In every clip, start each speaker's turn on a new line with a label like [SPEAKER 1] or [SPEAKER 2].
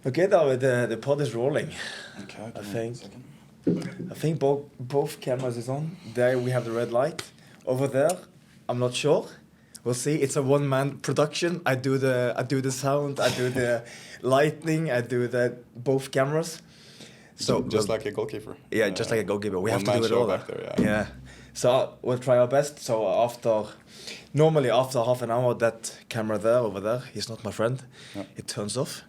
[SPEAKER 1] Okay, David, the pod is rolling.
[SPEAKER 2] Okay,
[SPEAKER 1] I
[SPEAKER 2] give me
[SPEAKER 1] think.
[SPEAKER 2] a second.
[SPEAKER 1] I think both cameras is on. There we have the red light. Over there, I'm not sure. We'll see. It's a one-man production. I do the sound. I do the lighting. I do both cameras.
[SPEAKER 2] So just like a goalkeeper.
[SPEAKER 1] Yeah, just like a goalkeeper. We have to
[SPEAKER 2] One-man
[SPEAKER 1] do it
[SPEAKER 2] show
[SPEAKER 1] all.
[SPEAKER 2] back there, yeah.
[SPEAKER 1] Yeah. So we'll try our best. So normally after half an hour, that camera there over there, he's not my friend.
[SPEAKER 2] Yeah.
[SPEAKER 1] It turns off.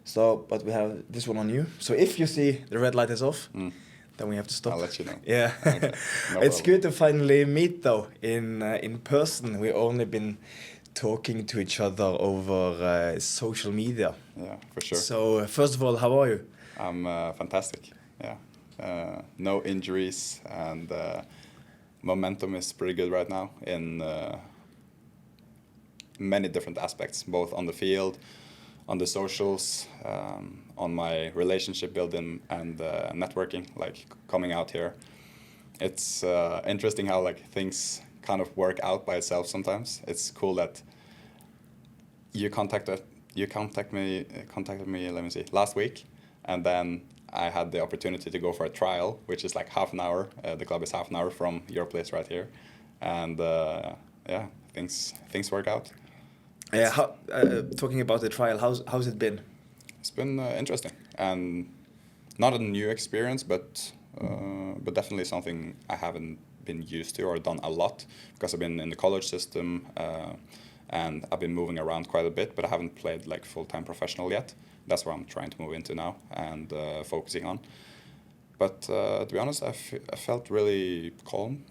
[SPEAKER 1] So, but we have this one on you. So if you see the red light is off, then we have to stop.
[SPEAKER 2] I'll let you know.
[SPEAKER 1] Yeah.
[SPEAKER 2] Okay. No
[SPEAKER 1] It's
[SPEAKER 2] problem.
[SPEAKER 1] good to finally meet though in person. We've only been talking to each other over social media.
[SPEAKER 2] Yeah, for sure.
[SPEAKER 1] So first of all, how are you?
[SPEAKER 2] I'm fantastic. Yeah. No injuries, and momentum is pretty good right now in many different aspects, both on the field, on the socials, on my relationship building and networking, like coming out here. It's interesting how like things kind of work out by itself sometimes. It's cool that you contacted me, let me see, last week, and then I had the opportunity to go for a trial, which is like half an hour. The club is half an hour from your place right here, and yeah, things work out.
[SPEAKER 1] Yeah, talking about the trial, how's it been?
[SPEAKER 2] It's been interesting and not a new experience, but definitely something I haven't been used to or done a lot, because I've been in the college system and I've been moving around quite a bit, but I haven't played like full-time professional yet. That's what I'm trying to move into now and focusing on. But to be honest, I felt really calm,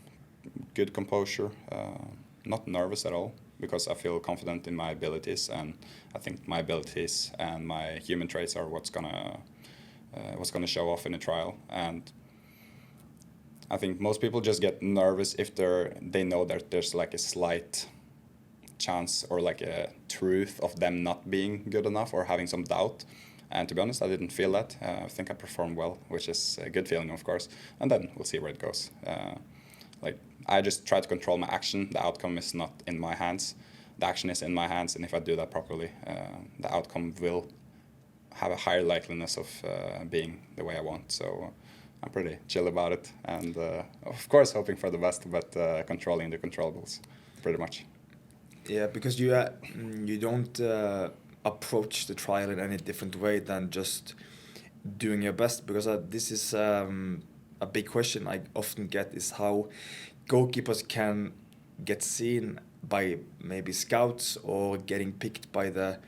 [SPEAKER 2] good composure, not nervous at all, because I feel confident in my abilities, and I think my abilities and my human traits are what's gonna show off in a trial. And I think most people just get nervous if they know that there's like a slight chance or like a truth of them not being good enough or having some doubt. And to be honest, I didn't feel that. I think I performed well, which is a good feeling, of course. And then we'll see where it goes. Like I just try to control my action. The outcome is not in my hands. The action is in my hands, and if I do that properly, the outcome will have a higher likeliness of being the way I want. So I'm pretty chill about it, and of course hoping for the best, but controlling the controllables, pretty much.
[SPEAKER 1] Yeah, because you don't approach the trial in any different way than just doing your best, because this is a big question I often get, is how goalkeepers can get seen by maybe scouts or getting picked by the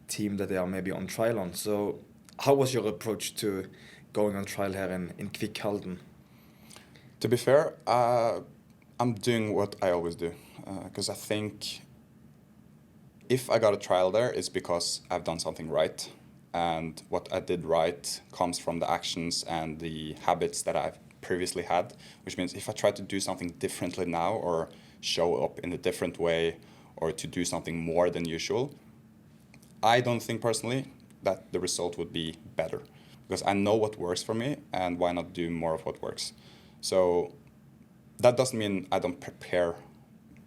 [SPEAKER 1] team that they are maybe on trial on. So how was your approach to going on trial here in Kristiansen?
[SPEAKER 2] To be fair, I'm doing what I always do, because I think if I got a trial there, it's because I've done something right. And what I did right comes from the actions and the habits that I've previously had, which means if I try to do something differently now, or show up in a different way, or to do something more than usual, I don't think personally that the result would be better, because I know what works for me, and why not do more of what works? So that doesn't mean I don't prepare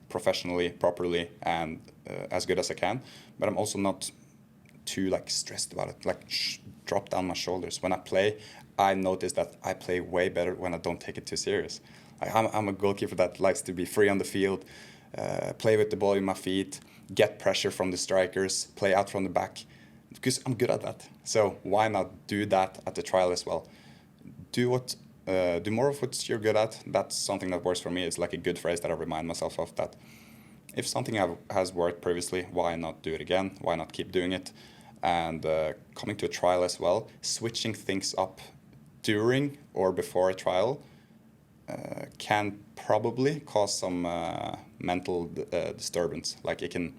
[SPEAKER 2] professionally, properly, and as good as I can, but I'm also not too like stressed about it, like drop down my shoulders. When I play, I notice that I play way better when I don't take it too serious. Like I'm a goalkeeper that likes to be free on the field, play with the ball in my feet, get pressure from the strikers, play out from the back, because I'm good at that. So why not do that at the trial as well? Do more of what you're good at. That's something that works for me. It's like a good phrase that I remind myself of, that if something has worked previously, why not do it again? Why not keep doing it? And coming to a trial as well, switching things up during or before a trial can probably cause some mental disturbance. Like it can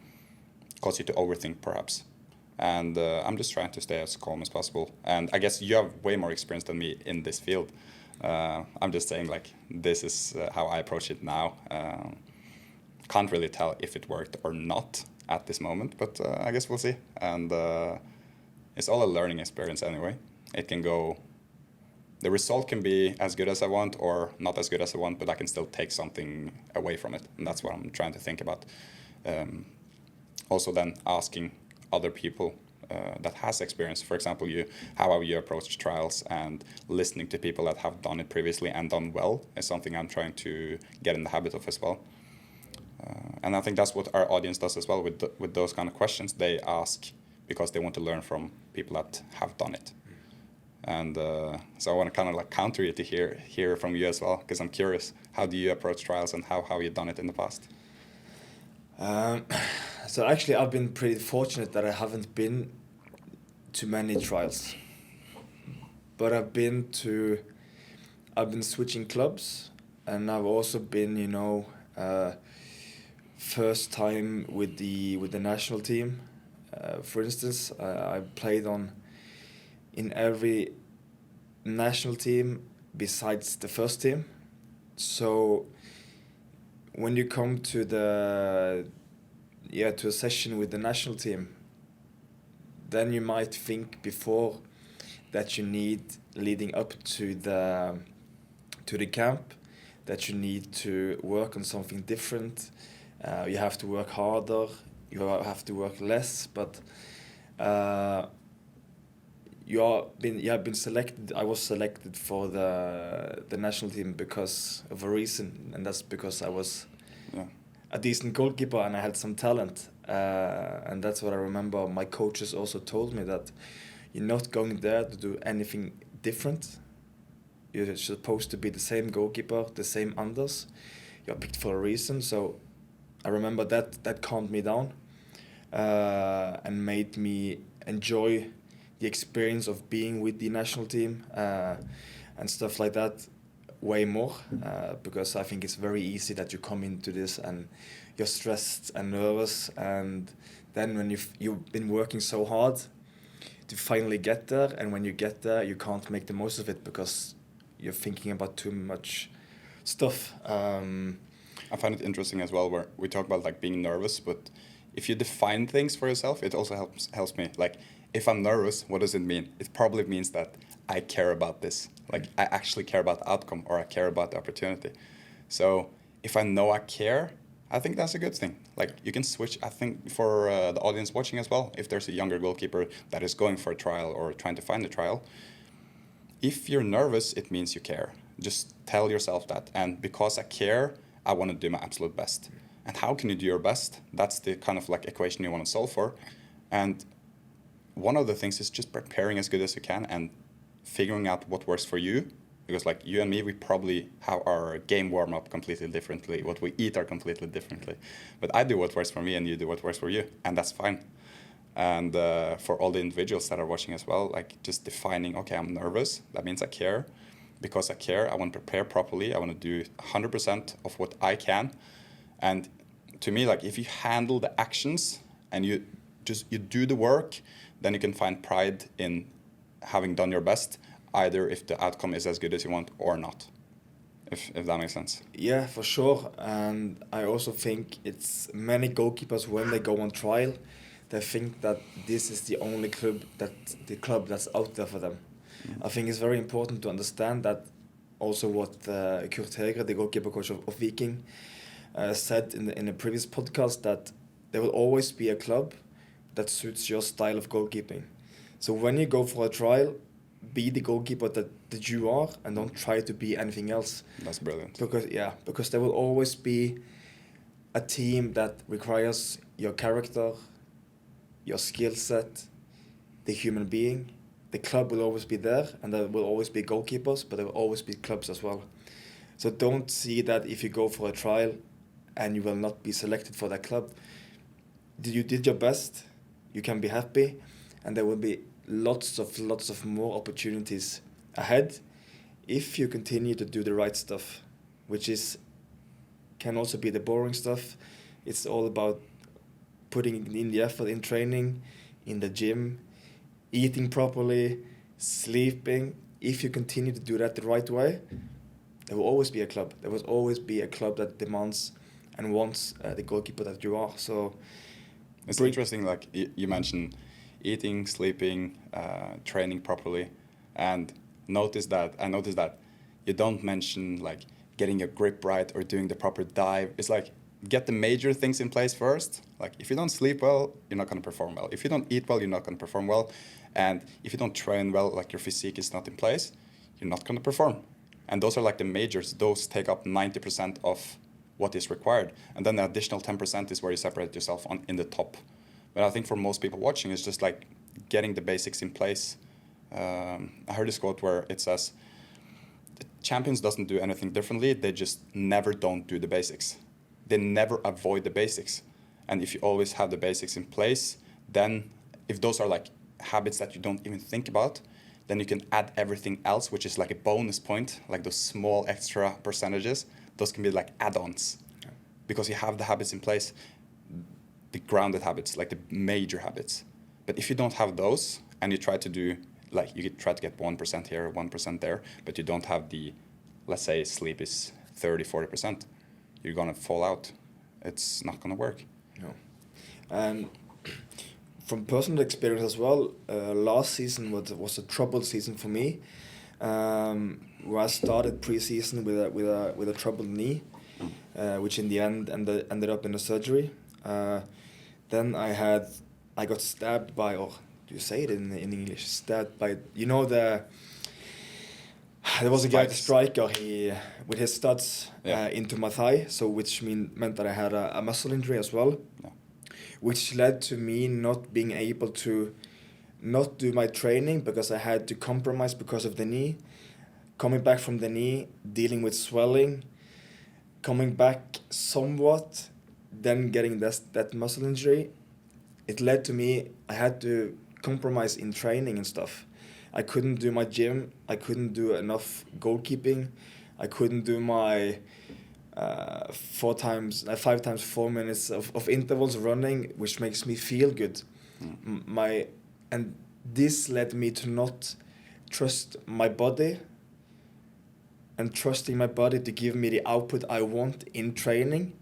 [SPEAKER 2] cause you to overthink perhaps. And I'm just trying to stay as calm as possible. And I guess you have way more experience than me in this field. I'm just saying, like, this is how I approach it now. Can't really tell if it worked or not at this moment, but I guess we'll see. And it's all a learning experience anyway. It can go, the result can be as good as I want or not as good as I want, but I can still take something away from it. And that's what I'm trying to think about. Also then asking other people that has experience. For example, how have you approached trials, and listening to people that have done it previously and done well is something I'm trying to get in the habit of as well. And I think that's what our audience does as well with those kind of questions. They ask because they want to learn from people that have done it. And so I want to kind of like counter you to hear from you as well, because I'm curious, how do you approach trials and how have you done it in the past?
[SPEAKER 1] So actually I've been pretty fortunate that I haven't been to many trials. But I've been switching clubs, and I've also been, first time with the national team. For instance, I played in every national team besides the first team. So when you come to to a session with the national team, then you might think before that you need, leading up to the camp, that you need to work on something different. You have to work harder, you have to work less, but you have been selected. I was selected for the national team because of a reason, and that's because I was a decent goalkeeper and I had some talent. And that's what I remember. My coaches also told me that you're not going there to do anything different. You're supposed to be the same goalkeeper, the same unders. You're picked for a reason. So I remember that calmed me down and made me enjoy the experience of being with the national team and stuff like that way more, because I think it's very easy that you come into this and you're stressed and nervous, and then when you've been working so hard to finally get there, and when you get there you can't make the most of it because you're thinking about too much stuff.
[SPEAKER 2] I find it interesting as well, where we talk about like being nervous, but if you define things for yourself, it also helps me. Like, if I'm nervous, what does it mean? It probably means that I care about this. Like, I actually care about the outcome, or I care about the opportunity. So if I know I care, I think that's a good thing. Like, you can switch, I think, for the audience watching as well, if there's a younger goalkeeper that is going for a trial or trying to find a trial, if you're nervous, it means you care. Just tell yourself that. And because I care, I want to do my absolute best. And how can you do your best? That's the kind of like equation you want to solve for. And one of the things is just preparing as good as you can and figuring out what works for you. Because like you and me, we probably have our game warm up completely differently. What we eat are completely differently. But I do what works for me and you do what works for you. And that's fine. And for all the individuals that are watching as well, like just defining, okay, I'm nervous. That means I care. Because I care, I want to prepare properly. I want to do 100% of what I can. And to me, like if you handle the actions and you do the work, then you can find pride in having done your best, either if the outcome is as good as you want or not, if that makes sense.
[SPEAKER 1] Yeah, for sure. And I also think it's many goalkeepers, when they go on trial, they think that this is the only club that's out there for them. I think it's very important to understand that also what Kurt Hegre, the goalkeeper coach of Viking, said in the previous podcast, that there will always be a club that suits your style of goalkeeping. So when you go for a trial, be the goalkeeper that you are, and don't try to be anything else.
[SPEAKER 2] That's brilliant.
[SPEAKER 1] Because there will always be a team that requires your character, your skill set, the human being. The club will always be there, and there will always be goalkeepers, but there will always be clubs as well. So don't see that if you go for a trial and you will not be selected for that club. You did your best, you can be happy, and there will be lots of more opportunities ahead if you continue to do the right stuff, which can also be the boring stuff. It's all about putting in the effort in training, in the gym, eating properly, sleeping. If you continue to do that the right way, there will always be a club. There will always be a club that demands and wants the goalkeeper that you are. So
[SPEAKER 2] it's interesting, like you mentioned eating, sleeping, training properly, and I noticed that you don't mention like getting your grip right or doing the proper dive. It's like get the major things in place first. Like if you don't sleep well, you're not going to perform well. If you don't eat well, you're not going to perform well. And if you don't train well, like your physique is not in place, you're not going to perform. And those are like the majors. Those take up 90% of what is required. And then the additional 10% is where you separate yourself in the top. But I think for most people watching, it's just like getting the basics in place. I heard this quote where it says, the champions doesn't do anything differently. They just never don't do the basics. They never avoid the basics. And if you always have the basics in place, then if those are like habits that you don't even think about, then you can add everything else, which is like a bonus point, like those small extra percentages. Those can be like add-ons because you have the habits in place, the grounded habits, like the major habits. But if you don't have those and you try to do, like you try to get 1% here, 1% there, but you don't have the, let's say sleep is 30, 40%, you're going to fall out. It's not going to work.
[SPEAKER 1] No. And from personal experience as well, last season was a troubled season for me. Where I started pre-season with a troubled knee, which in the end ended up in a surgery. Then I got stabbed by, or do you say it in English? Stabbed by, there was a guy, the striker, he with his studs into my thigh, so which meant that I had a muscle injury as well, which led to me not being able to not do my training because I had to compromise because of the knee. Coming back from the knee, dealing with swelling, coming back somewhat, then getting that muscle injury, it led to me, I had to compromise in training and stuff. I couldn't do my gym, I couldn't do enough goalkeeping, I couldn't do my 5 times 4 minutes of intervals running, which makes me feel good. And this led me to not trust my body and trusting my body to give me the output I want in training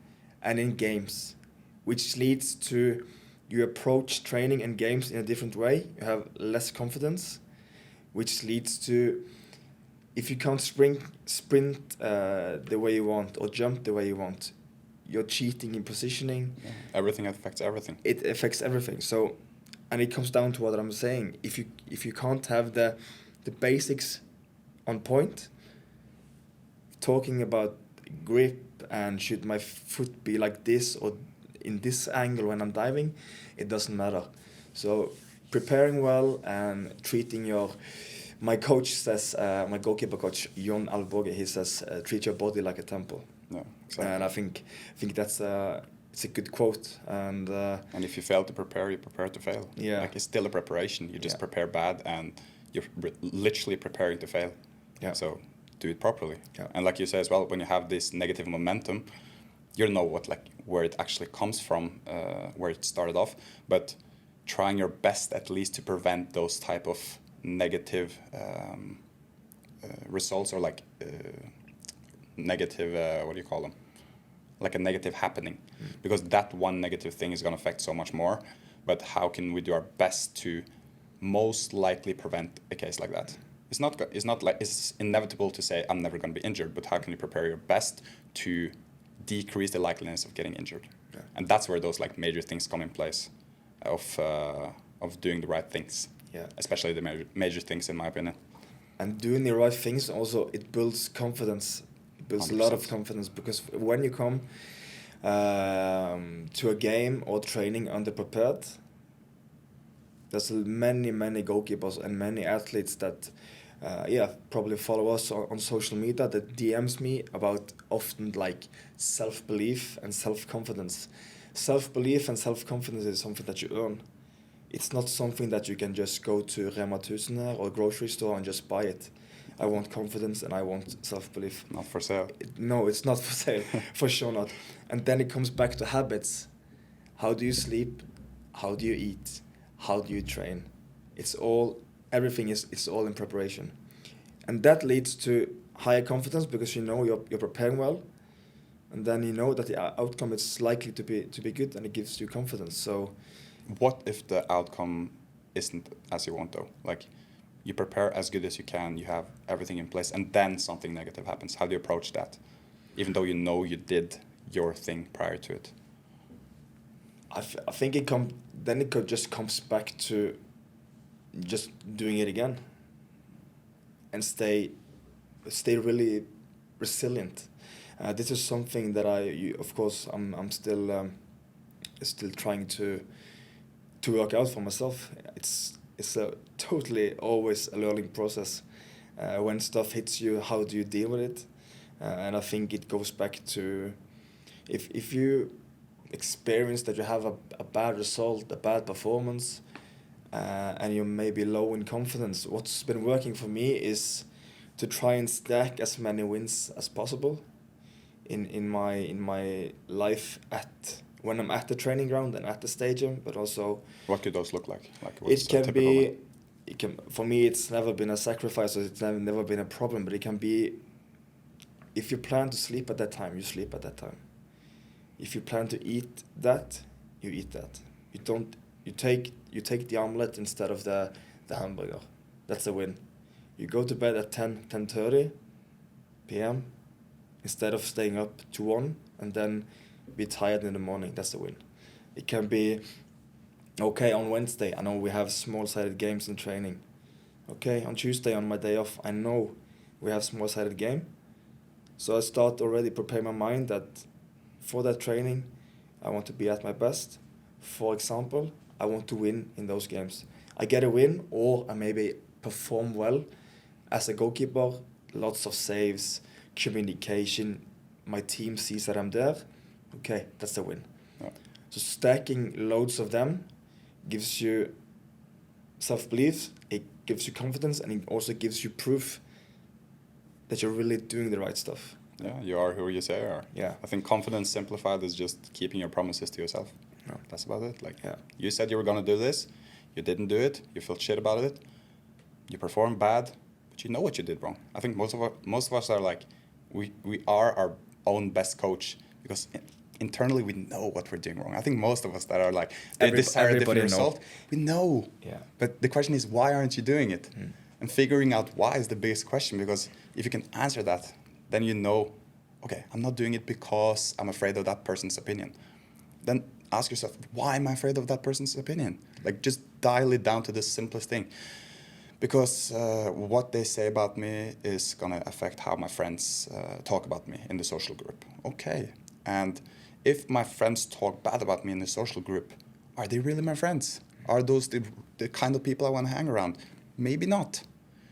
[SPEAKER 1] and in games, which leads to you approach training and games in a different way. You have less confidence, which leads to, if you can't sprint the way you want or jump the way you want, you're cheating in positioning.
[SPEAKER 2] Yeah. Everything affects everything.
[SPEAKER 1] It affects everything. So, and it comes down to what I'm saying. If you can't have the basics on point, talking about grip and should my foot be like this or in this angle when I'm diving, it doesn't matter. So preparing well and treating my coach says, my goalkeeper coach, Jon Alvåge, he says, treat your body like a temple.
[SPEAKER 2] Yeah, exactly.
[SPEAKER 1] And I think that's it's a good quote. And
[SPEAKER 2] if you fail to prepare, you prepare to fail.
[SPEAKER 1] Yeah.
[SPEAKER 2] Like it's still a preparation. You just prepare bad and you're literally preparing to fail.
[SPEAKER 1] Yeah.
[SPEAKER 2] So do it properly.
[SPEAKER 1] Yeah.
[SPEAKER 2] And like you say as well, when you have this negative momentum, you don't know where it actually comes from, where it started off, but trying your best at least to prevent those type of negative results or negative, what do you call them? Like a negative happening, because that one negative thing is going to affect so much more. But how can we do our best to most likely prevent a case like that? It's not like it's inevitable to say I'm never going to be injured, but how can you prepare your best to decrease the likeliness of getting injured?
[SPEAKER 1] Yeah.
[SPEAKER 2] And that's where those major things come in place of doing the right things.
[SPEAKER 1] Yeah.
[SPEAKER 2] Especially the major things, in my opinion.
[SPEAKER 1] And doing the right things also, it builds confidence. It builds 100%. A lot of confidence, because when you come to a game or training underprepared, there's many goalkeepers and many athletes that probably follow us on social media that DMs me about often like self-belief and self-confidence. Self-belief and self-confidence is something that you earn. It's not something that you can just go to Rema 1000 or grocery store and just buy it. I want confidence and I want self-belief.
[SPEAKER 2] Not for sale.
[SPEAKER 1] No, it's not for sale. For sure not. And then it comes back to habits. How do you sleep? How do you eat? How do you train? Everything is all in preparation. And that leads to higher confidence, because you're preparing well, and then you know that the outcome is likely to be good, and it gives you confidence. So
[SPEAKER 2] what if the outcome isn't as you want, though? Like, you prepare as good as you can, you have everything in place, and then something negative happens. How do you approach that? Even though you know you did your thing prior to it?
[SPEAKER 1] I think it just comes back to just doing it again and stay really resilient. This is something that of course I'm still trying to work out for myself. It's a totally always a learning process. When stuff hits you, how do you deal with it? And I think it goes back to if you experience that you have a bad result, a bad performance, and you're maybe low in confidence, what's been working for me is to try and stack as many wins as possible in my life when I'm at the training ground and at the stadium, but also...
[SPEAKER 2] What could those look like? What's
[SPEAKER 1] it can
[SPEAKER 2] a
[SPEAKER 1] be...
[SPEAKER 2] one?
[SPEAKER 1] For me, it's never been a sacrifice, or it's never been a problem, but it can be... If you plan to sleep at that time, you sleep at that time. If you plan to eat that, you eat that. You take the omelette instead of the hamburger. That's a win. You go to bed at 10:30 p.m. instead of staying up to 1 and then be tired in the morning. That's a win. It can be, okay, on Wednesday, I know we have small-sided games in training. Okay, on Tuesday, on my day off, I know we have small-sided game. So I start already prepare my mind that for that training, I want to be at my best. For example, I want to win in those games. I get a win, or I maybe perform well as a goalkeeper. Lots of saves, communication. My team sees that I'm there. Okay, that's a win.
[SPEAKER 2] Yeah.
[SPEAKER 1] So stacking loads of them gives you self-belief, it gives you confidence, and it also gives you proof that you're really doing the right stuff.
[SPEAKER 2] Yeah, you are who you say you are.
[SPEAKER 1] Yeah.
[SPEAKER 2] I think confidence simplified is just keeping your promises to yourself.
[SPEAKER 1] Yeah.
[SPEAKER 2] That's about it.
[SPEAKER 1] Yeah.
[SPEAKER 2] You said you were going to do this, you didn't do it, you felt shit about it, you performed bad, but you know what you did wrong. I think most of us are like, we are our own best coach, because internally we know what we're doing wrong. I think most of us that are like, they desire a different result, we know.
[SPEAKER 1] Yeah.
[SPEAKER 2] But the question is, why aren't you doing it? And figuring out why is the biggest question, because if you can answer that, then you know, okay, I'm not doing it because I'm afraid of that person's opinion. Then ask yourself, why am I afraid of that person's opinion? Like, just dial it down to the simplest thing. Because what they say about me is going to affect how my friends talk about me in the social group. Okay. And if my friends talk bad about me in the social group, are they really my friends? Are those the kind of people I want to hang around? Maybe not.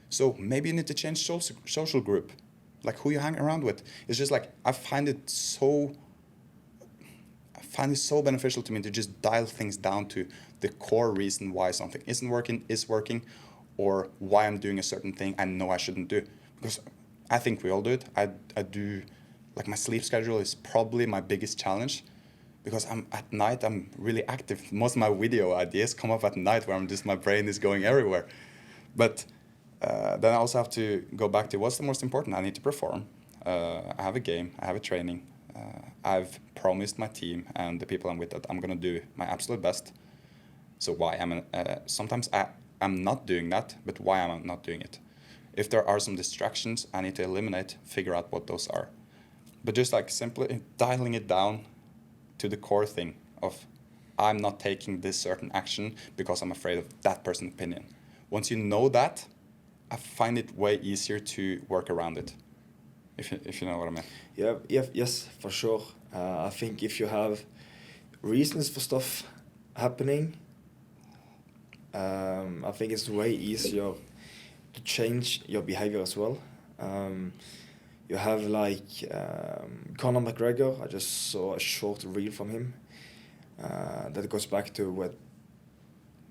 [SPEAKER 2] So maybe you need to change social group, like who you hang around with. It's just like, I find it so beneficial to me to just dial things down to the core reason why something isn't working, is working, or why I'm doing a certain thing I know I shouldn't do. Because I think we all do it. I do, like, my sleep schedule is probably my biggest challenge, because at night I'm really active. Most of my video ideas come up at night, where my brain is going everywhere. But then I also have to go back to what's the most important. I need to perform. I have a game, I have a training. I've promised my team and the people I'm with that I'm going to do my absolute best. So why sometimes I'm not doing that, but why am I not doing it? If there are some distractions, I need to eliminate, figure out what those are. But just like simply dialing it down to the core thing of, I'm not taking this certain action because I'm afraid of that person's opinion. Once you know that, I find it way easier to work around it, if you know what I mean.
[SPEAKER 1] Yeah, yes, for sure. I think if you have reasons for stuff happening, I think it's way easier to change your behavior as well. You have like Conor McGregor. I just saw a short reel from him that goes back to what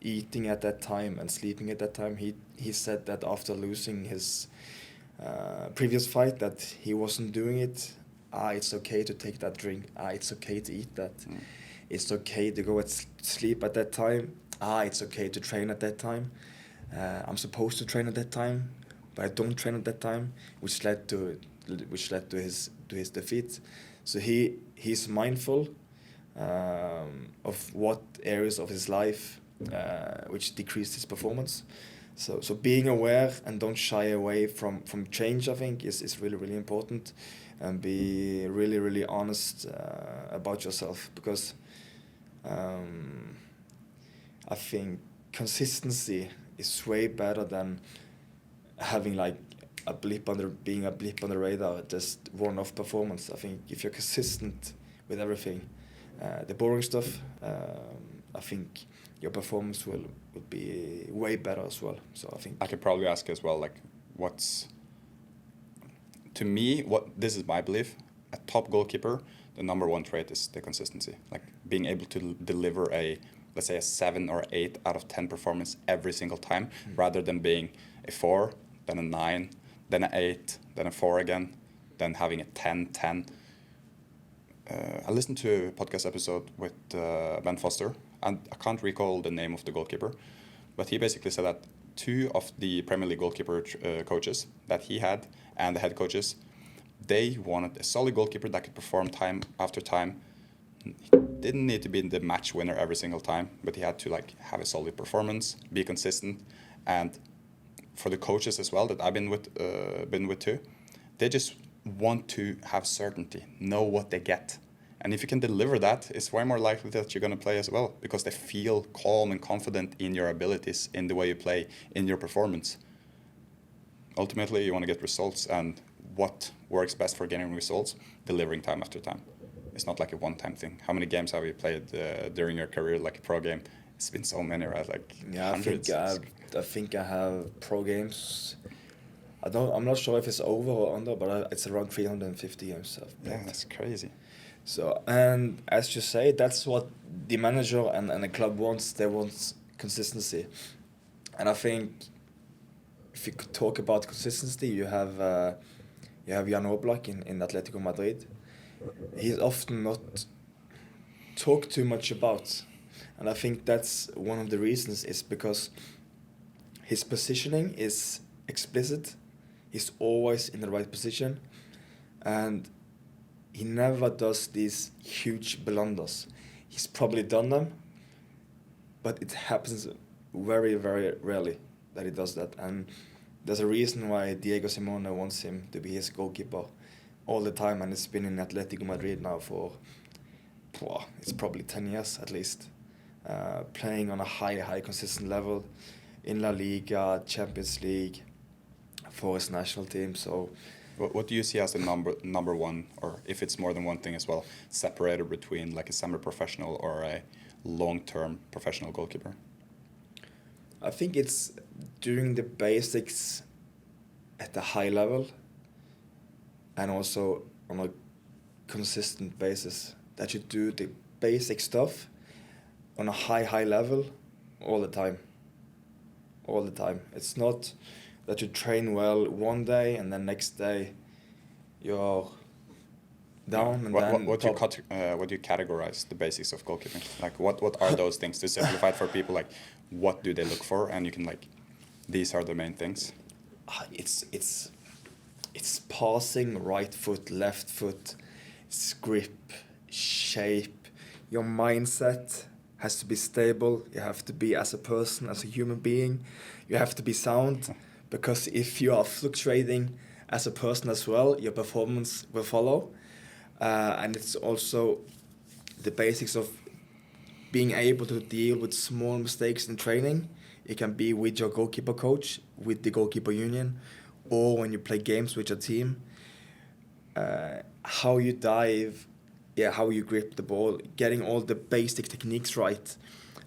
[SPEAKER 1] eating at that time and sleeping at that time. He said that after losing his previous fight, that he wasn't doing it. It's okay to take that drink. It's okay to eat that. It's okay to go sleep at that time. It's okay to train at that time. I'm supposed to train at that time, but I don't train at that time, which led to his defeat. So he's mindful of what areas of his life which decreased his performance, So being aware and don't shy away from change, I think, is really, really important. And be really, really honest about yourself, because I think consistency is way better than having like being a blip on the radar, just one-off performance. I think if you're consistent with everything, the boring stuff, I think your performance will be way better as well. So I think
[SPEAKER 2] I could probably ask as well, like, to me, this is my belief, a top goalkeeper, the number one trait is the consistency. Like being able to deliver let's say a 7 or 8 out of 10 performance every single time, rather than being a 4, then a 9, then an 8, then a 4 again, then having a 10, 10. I listened to a podcast episode with Ben Foster, and I can't recall the name of the goalkeeper, but he basically said that 2 of the Premier League goalkeeper coaches that he had and the head coaches, they wanted a solid goalkeeper that could perform time after time. He didn't need to be the match winner every single time, but he had to like have a solid performance, be consistent. And for the coaches as well that I've been with too, they just want to have certainty, know what they get. And if you can deliver that, it's way more likely that you're going to play as well, because they feel calm and confident in your abilities, in the way you play, in your performance. Ultimately, you want to get results, and what works best for getting results? Delivering time after time. It's not like a one-time thing. How many games have you played during your career, like a pro game? It's been so many, right? Like hundreds.
[SPEAKER 1] I think I have pro games. I'm not sure if it's over or under, but it's around 350 games I've played.
[SPEAKER 2] Yeah, that's crazy.
[SPEAKER 1] So, and as you say, that's what the manager and the club wants. They want consistency. And I think if you could talk about consistency, you have Jan Oblak in Atletico Madrid. He's often not talked too much about. And I think that's one of the reasons, is because his positioning is explicit. He's always in the right position. And he never does these huge blunders. He's probably done them, but it happens very, very rarely that he does that. And there's a reason why Diego Simeone wants him to be his goalkeeper all the time, and it's been in Atletico Madrid now for, it's probably 10 years at least, playing on a high consistent level in La Liga, Champions League, for his national team. So
[SPEAKER 2] what do you see as the number one, or if it's more than one thing as well, separated between like a semi-professional or a long-term professional goalkeeper?
[SPEAKER 1] I think it's doing the basics at a high level, and also on a consistent basis, that you do the basic stuff on a high level all the time. It's not that you train well one day and then next day you're down. And
[SPEAKER 2] what do you categorize the basics of goalkeeping? Like what are those things, to simplify it for people? Like what do they look for? And you can like, these are the main things.
[SPEAKER 1] It's passing, right foot, left foot, it's grip, shape. Your mindset has to be stable. You have to be, as a person, as a human being, you have to be sound. Because if you are fluctuating as a person as well, your performance will follow. And it's also the basics of being able to deal with small mistakes in training. It can be with your goalkeeper coach, with the goalkeeper union, or when you play games with your team. How you dive, how you grip the ball, getting all the basic techniques right,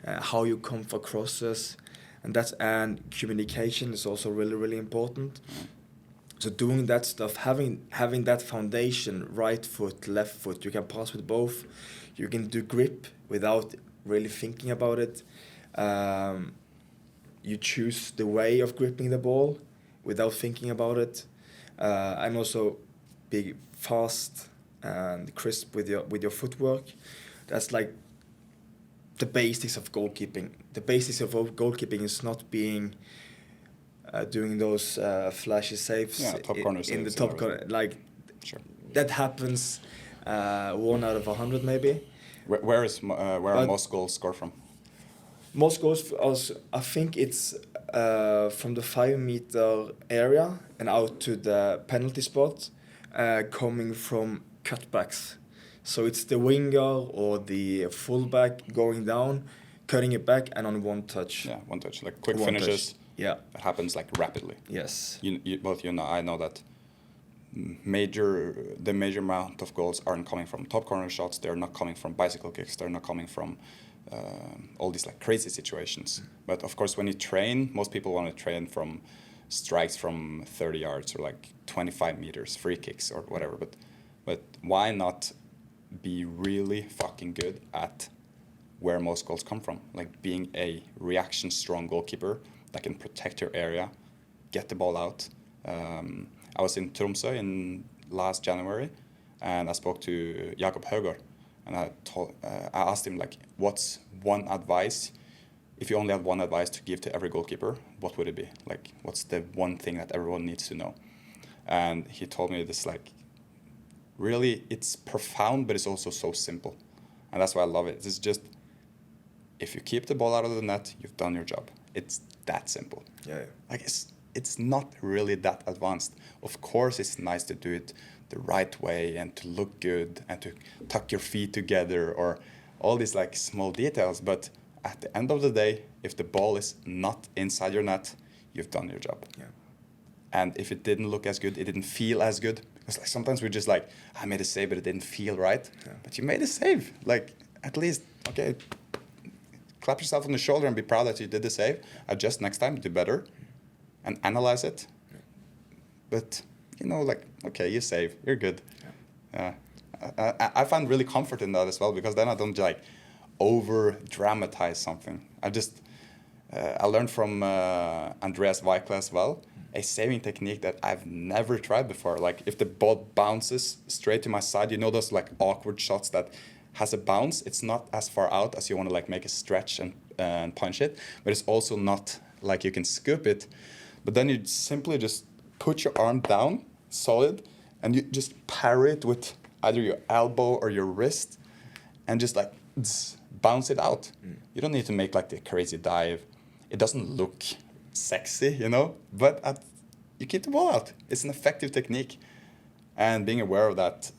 [SPEAKER 1] how you come for crosses, and communication is also really, really important. So doing that stuff, having that foundation, right foot, left foot, you can pass with both. You can do grip without really thinking about it. You choose the way of gripping the ball without thinking about it, and also be fast and crisp with your footwork. That's like the basics of goalkeeping. The basics of goalkeeping is not being doing those flashy saves
[SPEAKER 2] top corner saves
[SPEAKER 1] in the top corner. Like,
[SPEAKER 2] sure.
[SPEAKER 1] That happens 1 out of 100 maybe.
[SPEAKER 2] Where are most goals scored from?
[SPEAKER 1] Most goals, I think it's from the 5-meter area and out to the penalty spot, coming from cutbacks. So it's the winger or the fullback going down, cutting it back, and on one touch.
[SPEAKER 2] Yeah, one touch, like quick
[SPEAKER 1] One
[SPEAKER 2] finishes.
[SPEAKER 1] touch. Yeah.
[SPEAKER 2] It happens like rapidly.
[SPEAKER 1] Yes.
[SPEAKER 2] Both you know, I know that the major amount of goals aren't coming from top corner shots. They're not coming from bicycle kicks. They're not coming from all these like crazy situations. But of course, when you train, most people want to train from strikes from 30 yards or like 25 meters, free kicks or whatever. But why not be really fucking good at where most goals come from? Like being a reaction strong goalkeeper that can protect your area, get the ball out. I was in Tromsø in last January, and I spoke to Jakob Høgård, and I asked him like, what's one advice, if you only had one advice to give to every goalkeeper, what would it be? Like, what's the one thing that everyone needs to know? And he told me this, like, really, it's profound, but it's also so simple. And that's why I love it. It's just, if you keep the ball out of the net, you've done your job. It's that simple.
[SPEAKER 1] Yeah.
[SPEAKER 2] Like, it's not really that advanced. Of course, it's nice to do it the right way and to look good and to tuck your feet together or all these like small details. But at the end of the day, if the ball is not inside your net, you've done your job.
[SPEAKER 1] Yeah.
[SPEAKER 2] And if it didn't look as good, it didn't feel as good. Because like sometimes we're just like, I made a save, but it didn't feel right.
[SPEAKER 1] Yeah.
[SPEAKER 2] But you made a save. Like, at least, okay, clap yourself on the shoulder and be proud that you did the save. Adjust next time, do better, and analyze it. Yeah. But, you know, like, okay, you save, you're good. Yeah. I find really comfort in that as well, because then I don't like over-dramatize something. I learned from Andreas Weikle as well, a saving technique that I've never tried before. Like, if the ball bounces straight to my side, you know those like awkward shots that has a bounce, it's not as far out as you want to like make a stretch and punch it, but it's also not like you can scoop it. But then you simply just put your arm down solid and you just parry it with either your elbow or your wrist and just like bounce it out. You don't need to make like the crazy dive. It doesn't look sexy, you know, but you keep the ball out. It's an effective technique, and being aware of that,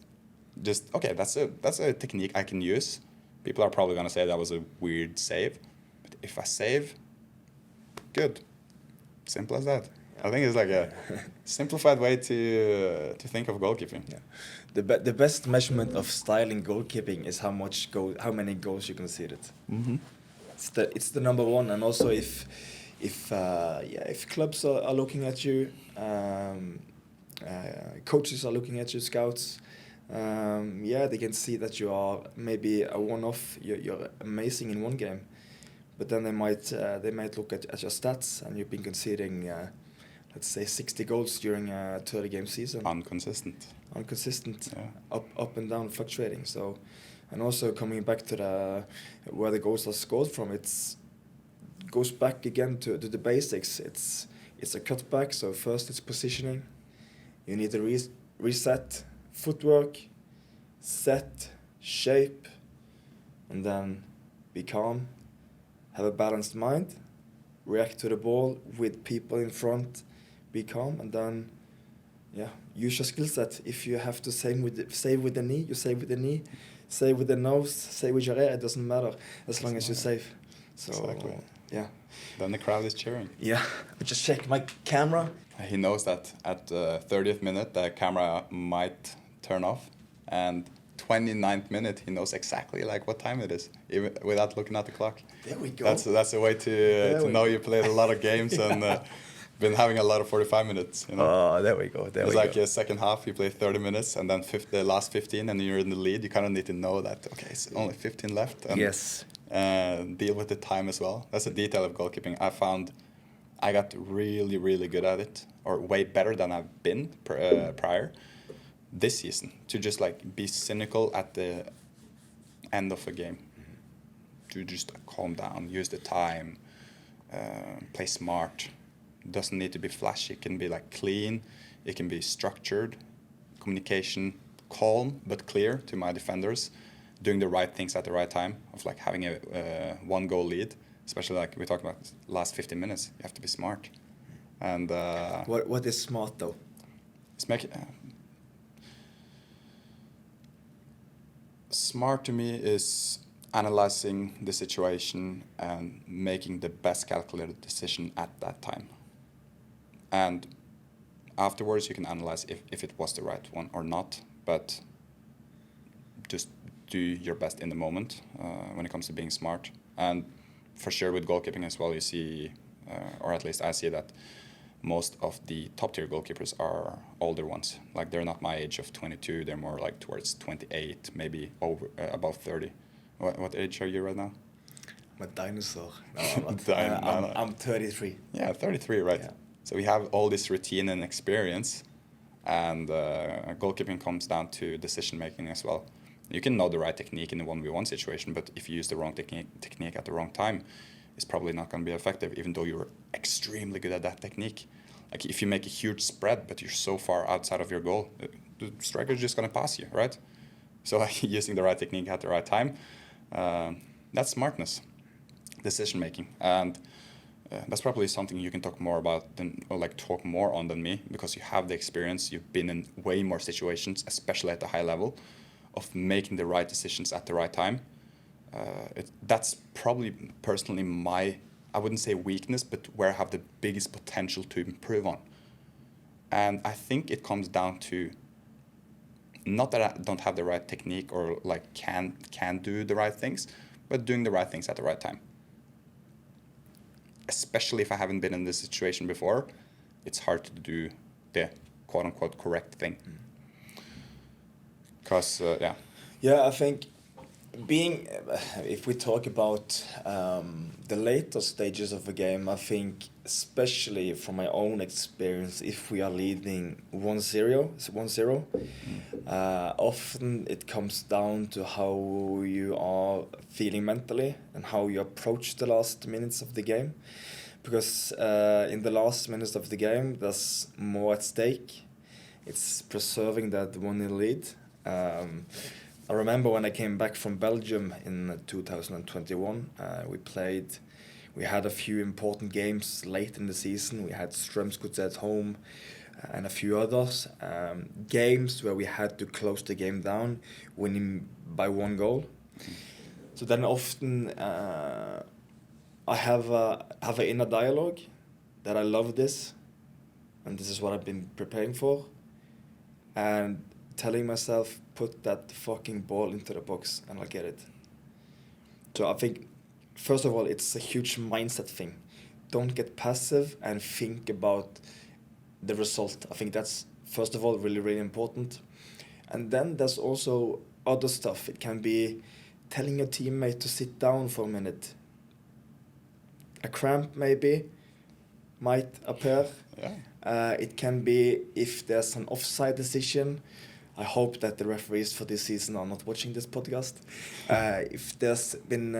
[SPEAKER 2] just okay, that's a technique I can use. People are probably gonna say that was a weird save, but if I save, good, simple as that. I think it's like a simplified way to think of goalkeeping. Yeah.
[SPEAKER 1] The best measurement of style in goalkeeping is how many goals you conceded. Mm-hmm. It's the number one, and also if clubs are looking at you, coaches are looking at you, scouts, they can see that you are maybe a one-off. You're amazing in one game, but then they might look at your stats, and you've been conceding, let's say 60 goals during a 30-game season.
[SPEAKER 2] Inconsistent,
[SPEAKER 1] yeah. Up and down, fluctuating. So, and also coming back to where the goals are scored from, goes back again to the basics. It's a cutback. So first it's positioning. You need to reset, footwork, set, shape, and then be calm. Have a balanced mind. React to the ball with people in front. Be calm, and then, use your skill set. If you have to save with the knee, you save with the knee. Save with the nose, save with your ear. It doesn't matter as long as you save. So,
[SPEAKER 2] exactly.
[SPEAKER 1] Yeah.
[SPEAKER 2] Then the crowd is cheering.
[SPEAKER 1] Yeah. I just check my camera.
[SPEAKER 2] He knows that at the 30th minute the camera might turn off, and 29th minute he knows exactly like what time it is, even without looking at the clock.
[SPEAKER 1] There we go.
[SPEAKER 2] That's a way to know you played a lot of games and been having a lot of 45 minutes. You know?
[SPEAKER 1] Oh, there we go.
[SPEAKER 2] It's like a second half, you play 30 minutes, and then the last 15, and you're in the lead. You kind of need to know that, okay, it's only 15 left. And,
[SPEAKER 1] yes.
[SPEAKER 2] Deal with the time as well. That's a detail of goalkeeping. I found I got really, really good at it, or way better than I've been prior this season, to just like be cynical at the end of a game. To just calm down, use the time, play smart. Doesn't need to be flashy. It can be like clean. It can be structured. Communication, calm but clear to my defenders. Doing the right things at the right time. Of like having a 1-goal lead. especially like we talked about last 15 minutes. You have to be smart. And
[SPEAKER 1] what is smart though?
[SPEAKER 2] It's smart to me is analyzing the situation and making the best calculated decision at that time. And afterwards you can analyze if it was the right one or not, but just do your best in the moment when it comes to being smart. And for sure with goalkeeping as well, you see, or at least I see that most of the top tier goalkeepers are older ones. Like they're not my age of 22, they're more like towards 28, maybe over above 30. What age are you right now?
[SPEAKER 1] I'm a dinosaur. No, I'm not.
[SPEAKER 2] No.
[SPEAKER 1] I'm 33.
[SPEAKER 2] Yeah, 33, right?
[SPEAKER 1] Yeah.
[SPEAKER 2] So we have all this routine and experience, and goalkeeping comes down to decision making as well. You can know the right technique in a 1v1 situation, but if you use the wrong technique at the wrong time, it's probably not going to be effective, even though you're extremely good at that technique. Like if you make a huge spread, but you're so far outside of your goal, the striker's just going to pass you, right? So like using the right technique at the right time, that's smartness, decision making, and that's probably something you can talk more about talk more on than me, because you have the experience. You've been in way more situations, especially at the high level, of making the right decisions at the right time. That's probably personally I wouldn't say weakness, but where I have the biggest potential to improve on. And I think it comes down to not that I don't have the right technique or like can do the right things, but doing the right things at the right time. Especially if I haven't been in this situation before, it's hard to do the quote unquote correct thing. Because, yeah.
[SPEAKER 1] Yeah, I think if we talk about the later stages of a game, I think, especially from my own experience, if we are leading 1-0, often it comes down to how you are feeling mentally and how you approach the last minutes of the game. Because in the last minutes of the game, there's more at stake. It's preserving that 1-0 lead. I remember when I came back from Belgium in 2021, we had a few important games late in the season. We had Strømsgodset at home and a few others. Games where we had to close the game down, winning by 1 goal. So then often I have an inner dialogue that I love this, and this is what I've been preparing for. And telling myself, put that fucking ball into the box and I'll get it. So I think, first of all, it's a huge mindset thing. Don't get passive and think about the result. I think that's, first of all, really, really important. And then there's also other stuff. It can be telling your teammate to sit down for a minute. A cramp maybe might appear.
[SPEAKER 2] Yeah.
[SPEAKER 1] It can be if there's an offside decision. I hope that the referees for this season are not watching this podcast. If there's been,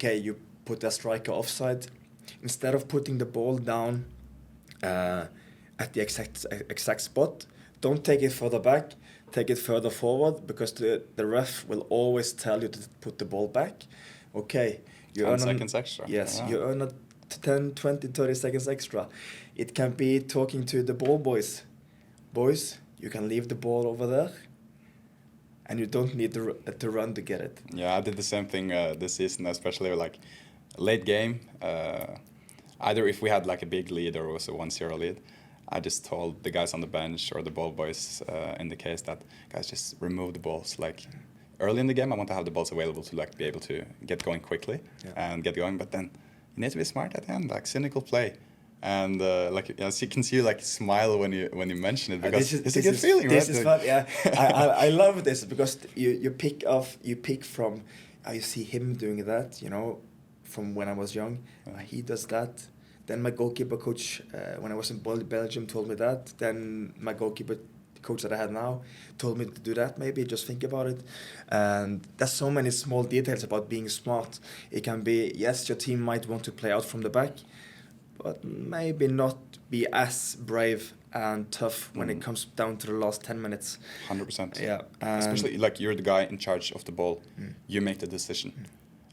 [SPEAKER 1] you put a striker offside, instead of putting the ball down at the exact spot, don't take it further back, take it further forward, because the ref will always tell you to put the ball back. Okay. You
[SPEAKER 2] 10 seconds extra.
[SPEAKER 1] Yes,
[SPEAKER 2] yeah.
[SPEAKER 1] you earn 10, 20, 30 seconds extra. It can be talking to the ball boys. Boys, you can leave the ball over there, and you don't need to run to get it.
[SPEAKER 2] Yeah, I did the same thing this season, especially like late game. Either if we had like a big lead or it was a 1-0 lead, I just told the guys on the bench or the ball boys in the case that, guys, just remove the balls. Like early in the game, I want to have the balls available to like be able to get going quickly and get going. But then you need to be smart at the end, like cynical play. And as you can see, like smile when you mention it, because it's a good feeling, right?
[SPEAKER 1] This is fun. Yeah, I love this because you pick from how you see him doing that. You know, from when I was young, he does that. Then my goalkeeper coach, when I was in Belgium, told me that. Then my goalkeeper coach that I have now told me to do that. Maybe just think about it. And there's so many small details about being smart. It can be, yes, your team might want to play out from the back, but maybe not be as brave and tough when it comes down to the last 10 minutes.
[SPEAKER 2] 100%.
[SPEAKER 1] Yeah.
[SPEAKER 2] Especially like you're the guy in charge of the ball. You make the decision.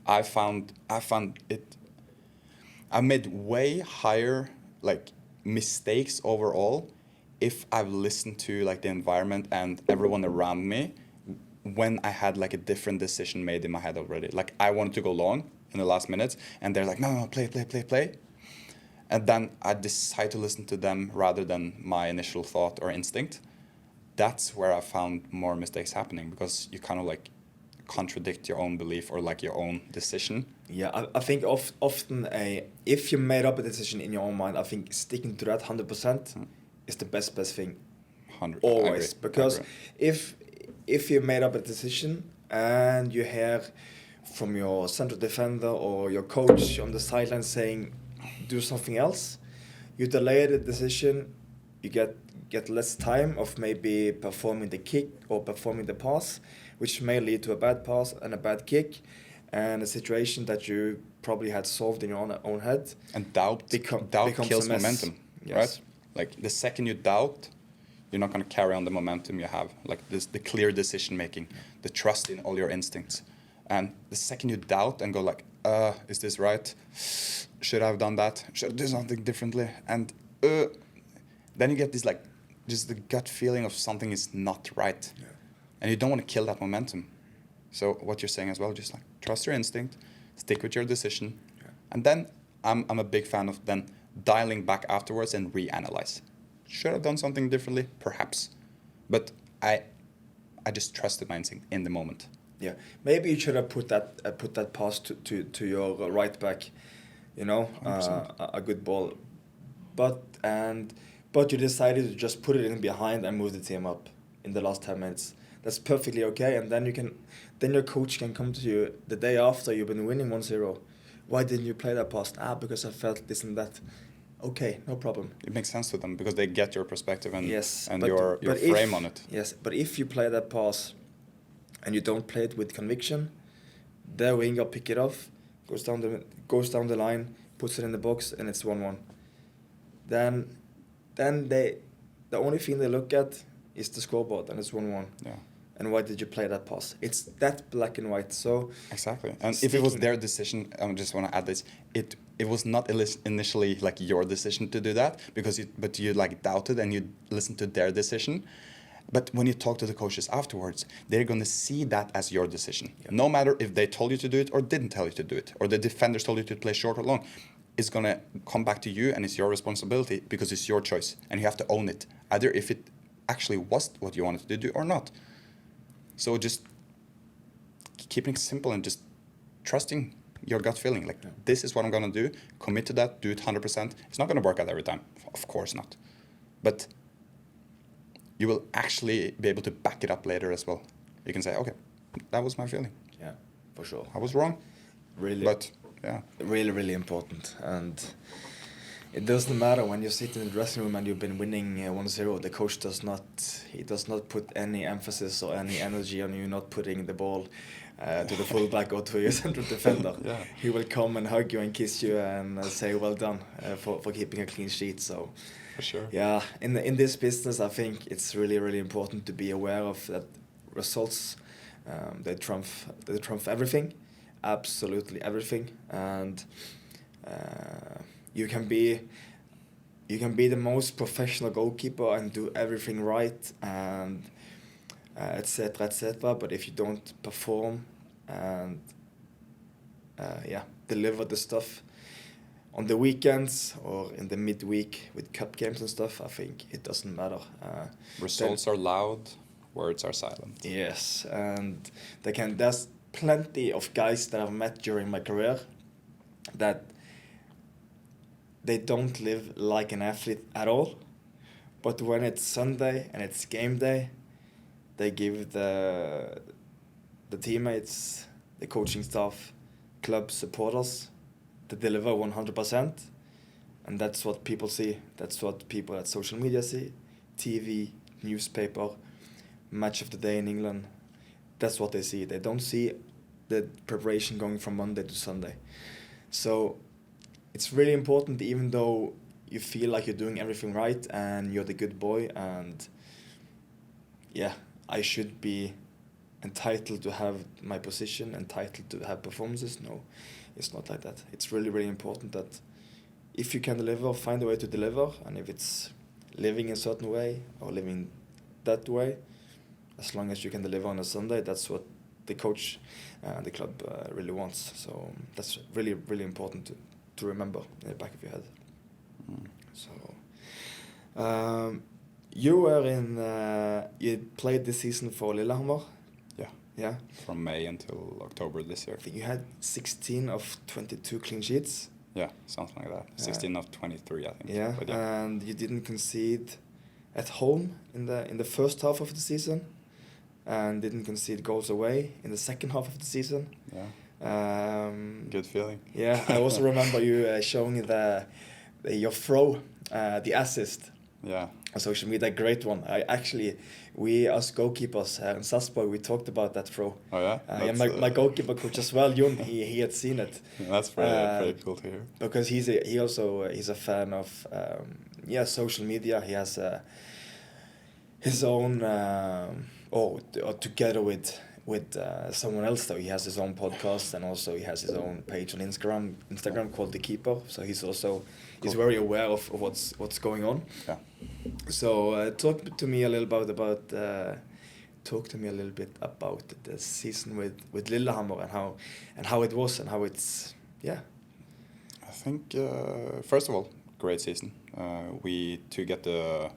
[SPEAKER 2] I found it I've made way higher like mistakes overall if I've listened to like the environment and everyone around me when I had like a different decision made in my head already. Like I wanted to go long in the last minutes and they're like, no, play. And then I decide to listen to them rather than my initial thought or instinct. That's where I found more mistakes happening, because you kind of like contradict your own belief or like your own decision.
[SPEAKER 1] Yeah, I think often if you made up a decision in your own mind, I think sticking to that 100% is the best thing.
[SPEAKER 2] 100%.
[SPEAKER 1] Always. Because
[SPEAKER 2] I agree.
[SPEAKER 1] if you made up a decision and you hear from your central defender or your coach on the sideline saying do something else, you delay the decision, you get less time of maybe performing the kick or performing the pass, which may lead to a bad pass and a bad kick, and a situation that you probably had solved in your own head.
[SPEAKER 2] And doubt kills momentum,
[SPEAKER 1] yes.
[SPEAKER 2] Right? Like the second you doubt, you're not going to carry on the momentum you have, like the clear decision making, the trust in all your instincts. And the second you doubt and go like, is this right? Should I have done that? Should I do something differently? And then you get this like, just the gut feeling of something is not right.
[SPEAKER 1] Yeah.
[SPEAKER 2] And you don't want to kill that momentum. So what you're saying as well, just like trust your instinct, stick with your decision.
[SPEAKER 1] Yeah.
[SPEAKER 2] And then I'm a big fan of then dialing back afterwards and reanalyze. Should I have done something differently? Perhaps. But I just trusted my instinct in the moment.
[SPEAKER 1] Yeah, maybe you should have put that pass to your right back, you know, a good ball, but you decided to just put it in behind and move the team up in the last 10 minutes. That's perfectly okay, and then your coach can come to you the day after you've been winning 1-0. Why didn't you play that pass? Because I felt this and that. Okay, no problem.
[SPEAKER 2] It makes sense to them because they get your perspective and
[SPEAKER 1] yes,
[SPEAKER 2] and your frame on it.
[SPEAKER 1] Yes, but if you play that pass and you don't play it with conviction, their winger pick it off, goes down the line, puts it in the box, and it's 1-1. Then the only thing they look at is the scoreboard, and it's 1-1.
[SPEAKER 2] Yeah.
[SPEAKER 1] And why did you play that pass? It's that black and white. So
[SPEAKER 2] exactly. And if it was their decision, I just want to add this. It was not initially like your decision to do that but you like doubted and you listened to their decision. But when you talk to the coaches afterwards, they're going to see that as your decision. Yep. No matter if they told you to do it or didn't tell you to do it, or the defenders told you to play short or long, it's going to come back to you and it's your responsibility because it's your choice. And you have to own it, either if it actually was what you wanted to do or not. So just keeping it simple and just trusting your gut feeling. Like, this is what I'm going to do. Commit to that. Do it 100%. It's not going to work out every time. Of course not. But you will actually be able to back it up later as well. You can say, okay, that was my feeling.
[SPEAKER 1] Yeah, for sure.
[SPEAKER 2] I was wrong.
[SPEAKER 1] Really.
[SPEAKER 2] But, yeah.
[SPEAKER 1] Really, really important. And it doesn't matter when you sit in the dressing room and you've been winning 1-0, the coach does not put any emphasis or any energy on you not putting the ball to the fullback or to your central defender.
[SPEAKER 2] Yeah.
[SPEAKER 1] He will come and hug you and kiss you and say well done for keeping a clean sheet. So,
[SPEAKER 2] for sure.
[SPEAKER 1] Yeah, in this business, I think it's really, really important to be aware of that results. They trump everything, absolutely everything, and you can be the most professional goalkeeper and do everything right and etc. But if you don't perform and deliver the stuff on the weekends or in the midweek with cup games and stuff, I think it doesn't matter.
[SPEAKER 2] Results are loud, words are silent.
[SPEAKER 1] Yes, and there's plenty of guys that I've met during my career that they don't live like an athlete at all, but when it's Sunday and it's game day, they give the teammates, the coaching staff, club supporters, they deliver 100%, and that's what people see. That's what people at social media see, TV, newspaper, match of the day in England. That's what they see. They don't see the preparation going from Monday to Sunday. So it's really important, even though you feel like you're doing everything right and you're the good boy and I should be entitled to have my position, entitled to have performances. No, it's not like that. It's really, really important that if you can deliver, find a way to deliver, and if it's living a certain way or living that way, as long as you can deliver on a Sunday, that's what the coach and the club really wants. So that's really, really important to remember in the back of your head. So you were you played this season for Lillehammer. Yeah.
[SPEAKER 2] From May until October this year.
[SPEAKER 1] I think you had 16 of 22 clean sheets.
[SPEAKER 2] Yeah, something like that. 16 of 23, I think.
[SPEAKER 1] Yeah,
[SPEAKER 2] But
[SPEAKER 1] and you didn't concede at home in the first half of the season, and didn't concede goals away in the second half of the season.
[SPEAKER 2] Yeah. Good feeling.
[SPEAKER 1] Yeah, I also remember you showing your throw, the assist.
[SPEAKER 2] Yeah.
[SPEAKER 1] On social media, great one. We as goalkeepers in Sarpsborg, we talked about that throw.
[SPEAKER 2] Oh yeah.
[SPEAKER 1] Yeah, my goalkeeper coach as well, Jon. He had seen it.
[SPEAKER 2] That's pretty cool to hear.
[SPEAKER 1] Because he's a fan of social media. He has his own or together with someone else though. He has his own podcast, and also he has his own page on Instagram called The Keeper. So he's very aware of what's going on.
[SPEAKER 2] Yeah.
[SPEAKER 1] So talk to me a little bit about the season with Lillehammer and how it was and how it's
[SPEAKER 2] I think first of all, great season. We to get the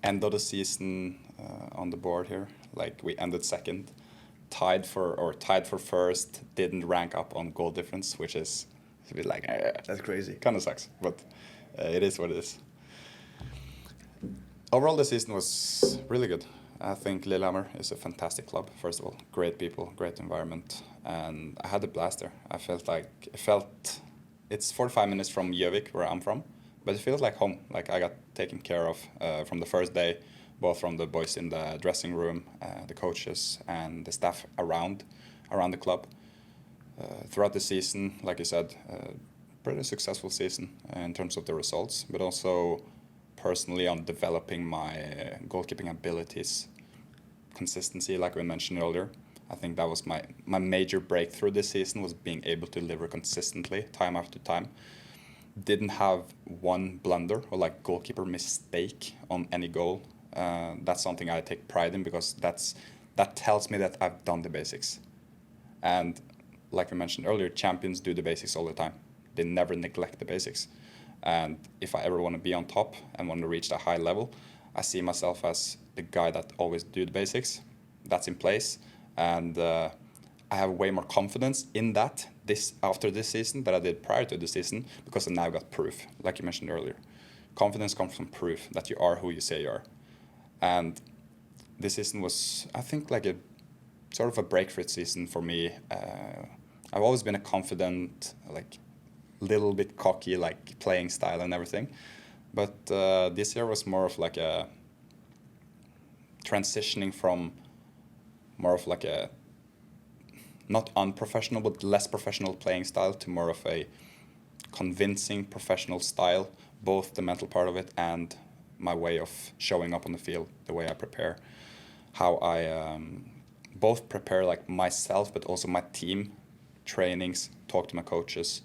[SPEAKER 2] end of the season on the board here. Like we ended second, tied for first. Didn't rank up on goal difference, which is a bit like
[SPEAKER 1] that's crazy.
[SPEAKER 2] Kind of sucks, but it is what it is. Overall, the season was really good. I think Lillehammer is a fantastic club. First of all, great people, great environment, and I had a blast there. It's 45 minutes from Gjøvik, where I'm from, but it feels like home. Like I got taken care of from the first day, both from the boys in the dressing room, the coaches, and the staff around the club. Throughout the season, like you said, pretty successful season in terms of the results, but also personally on developing my goalkeeping abilities, consistency, like we mentioned earlier. I think that was my major breakthrough this season, was being able to deliver consistently, time after time. Didn't have one blunder or like goalkeeper mistake on any goal. That's something I take pride in, because that tells me that I've done the basics. And like we mentioned earlier, champions do the basics all the time. They never neglect the basics. And if I ever want to be on top and want to reach that high level, I see myself as the guy that always do the basics. That's in place. And I have way more confidence in that after this season than I did prior to the season, because I now got proof, like you mentioned earlier. Confidence comes from proof that you are who you say you are. And this season was, I think, like a sort of a breakthrough season for me. I've always been a confident, like little bit cocky, like playing style and everything. But this year was more of like a transitioning from more of like a not unprofessional but less professional playing style to more of a convincing professional style, both the mental part of it and my way of showing up on the field, the way I prepare, how I both prepare like myself but also my team, trainings, talk to my coaches,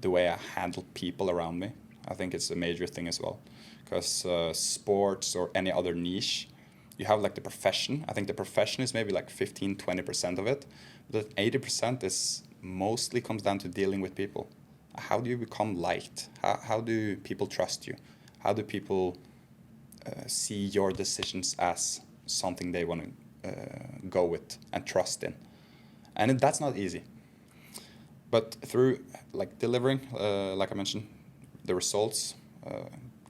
[SPEAKER 2] the way I handle people around me. I think it's a major thing as well, because sports or any other niche, you have like the profession. I think the profession is maybe like 15-20% of it, but 80% is mostly comes down to dealing with people. How do you become liked? How do people trust you? How do people see your decisions as something they want to go with and trust in? And that's not easy. But through like delivering, like I mentioned, the results,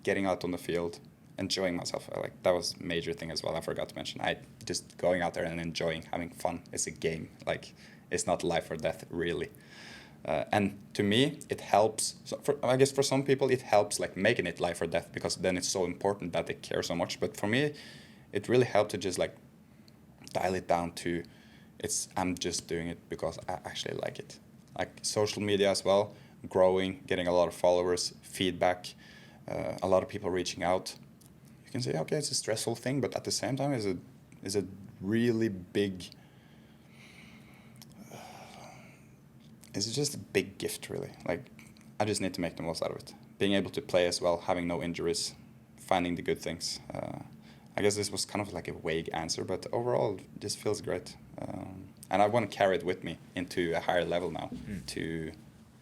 [SPEAKER 2] getting out on the field, enjoying myself, like that was a major thing as well. I forgot to mention. I just going out there and enjoying, having fun. It's a game. Like it's not life or death really. And to me, it helps. So I guess for some people, it helps like making it life or death, because then it's so important that they care so much. But for me, it really helped to just like dial it down to I'm just doing it because I actually like it. Like social media as well, growing, getting a lot of followers, feedback, a lot of people reaching out. You can say, okay, it's a stressful thing, but at the same time, is a really big. It's just a big gift, really. Like I just need to make the most out of it. Being able to play as well, having no injuries, finding the good things. I guess this was kind of like a vague answer, but overall, this feels great. And I want to carry it with me into a higher level now to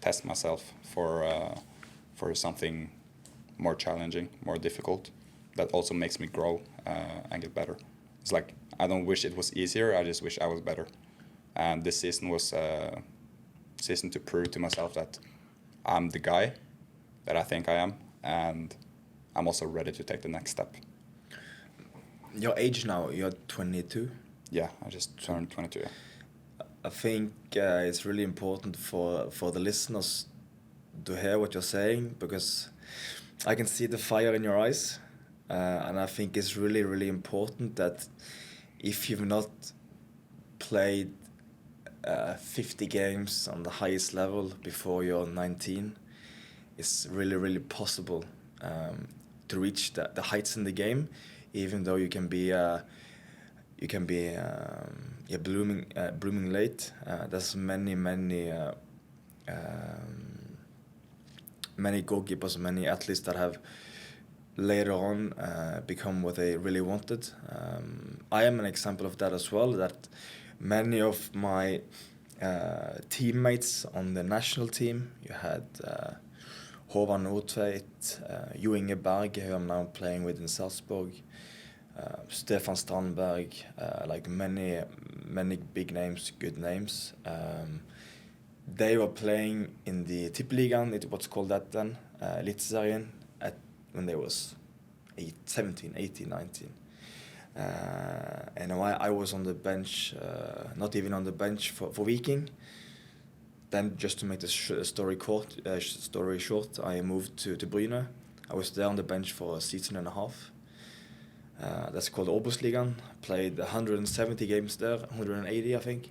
[SPEAKER 2] test myself for something more challenging, more difficult, that also makes me grow and get better. It's like, I don't wish it was easier, I just wish I was better. And this season was a season to prove to myself that I'm the guy that I think I am, and I'm also ready to take the next step.
[SPEAKER 1] Your age now, you're 22?
[SPEAKER 2] Yeah, I just turned 22.
[SPEAKER 1] I think it's really important for the listeners to hear what you're saying, because I can see the fire in your eyes, and I think it's really, really important that if you've not played 50 games on the highest level before you're 19, it's really, really possible to reach the heights in the game, even though you can be blooming late. There's many goalkeepers, many athletes that have later on become what they really wanted. I am an example of that as well, that many of my teammates on the national team, you had Håvard Nordtveit, Jo Inge Berg, who I'm now playing with in Salzburg, Stefan Strandberg, like many big names, good names. They were playing in the Tippeligaen, it was called that then, Eliteserien, when they was 17, 18, 19. And I was on the bench, not even on the bench for Viking. Then, just to make the story short, I moved to Bryne. I was there on the bench for a season and a half. That's called Obos-ligaen. Played 170 games there, 180 I think.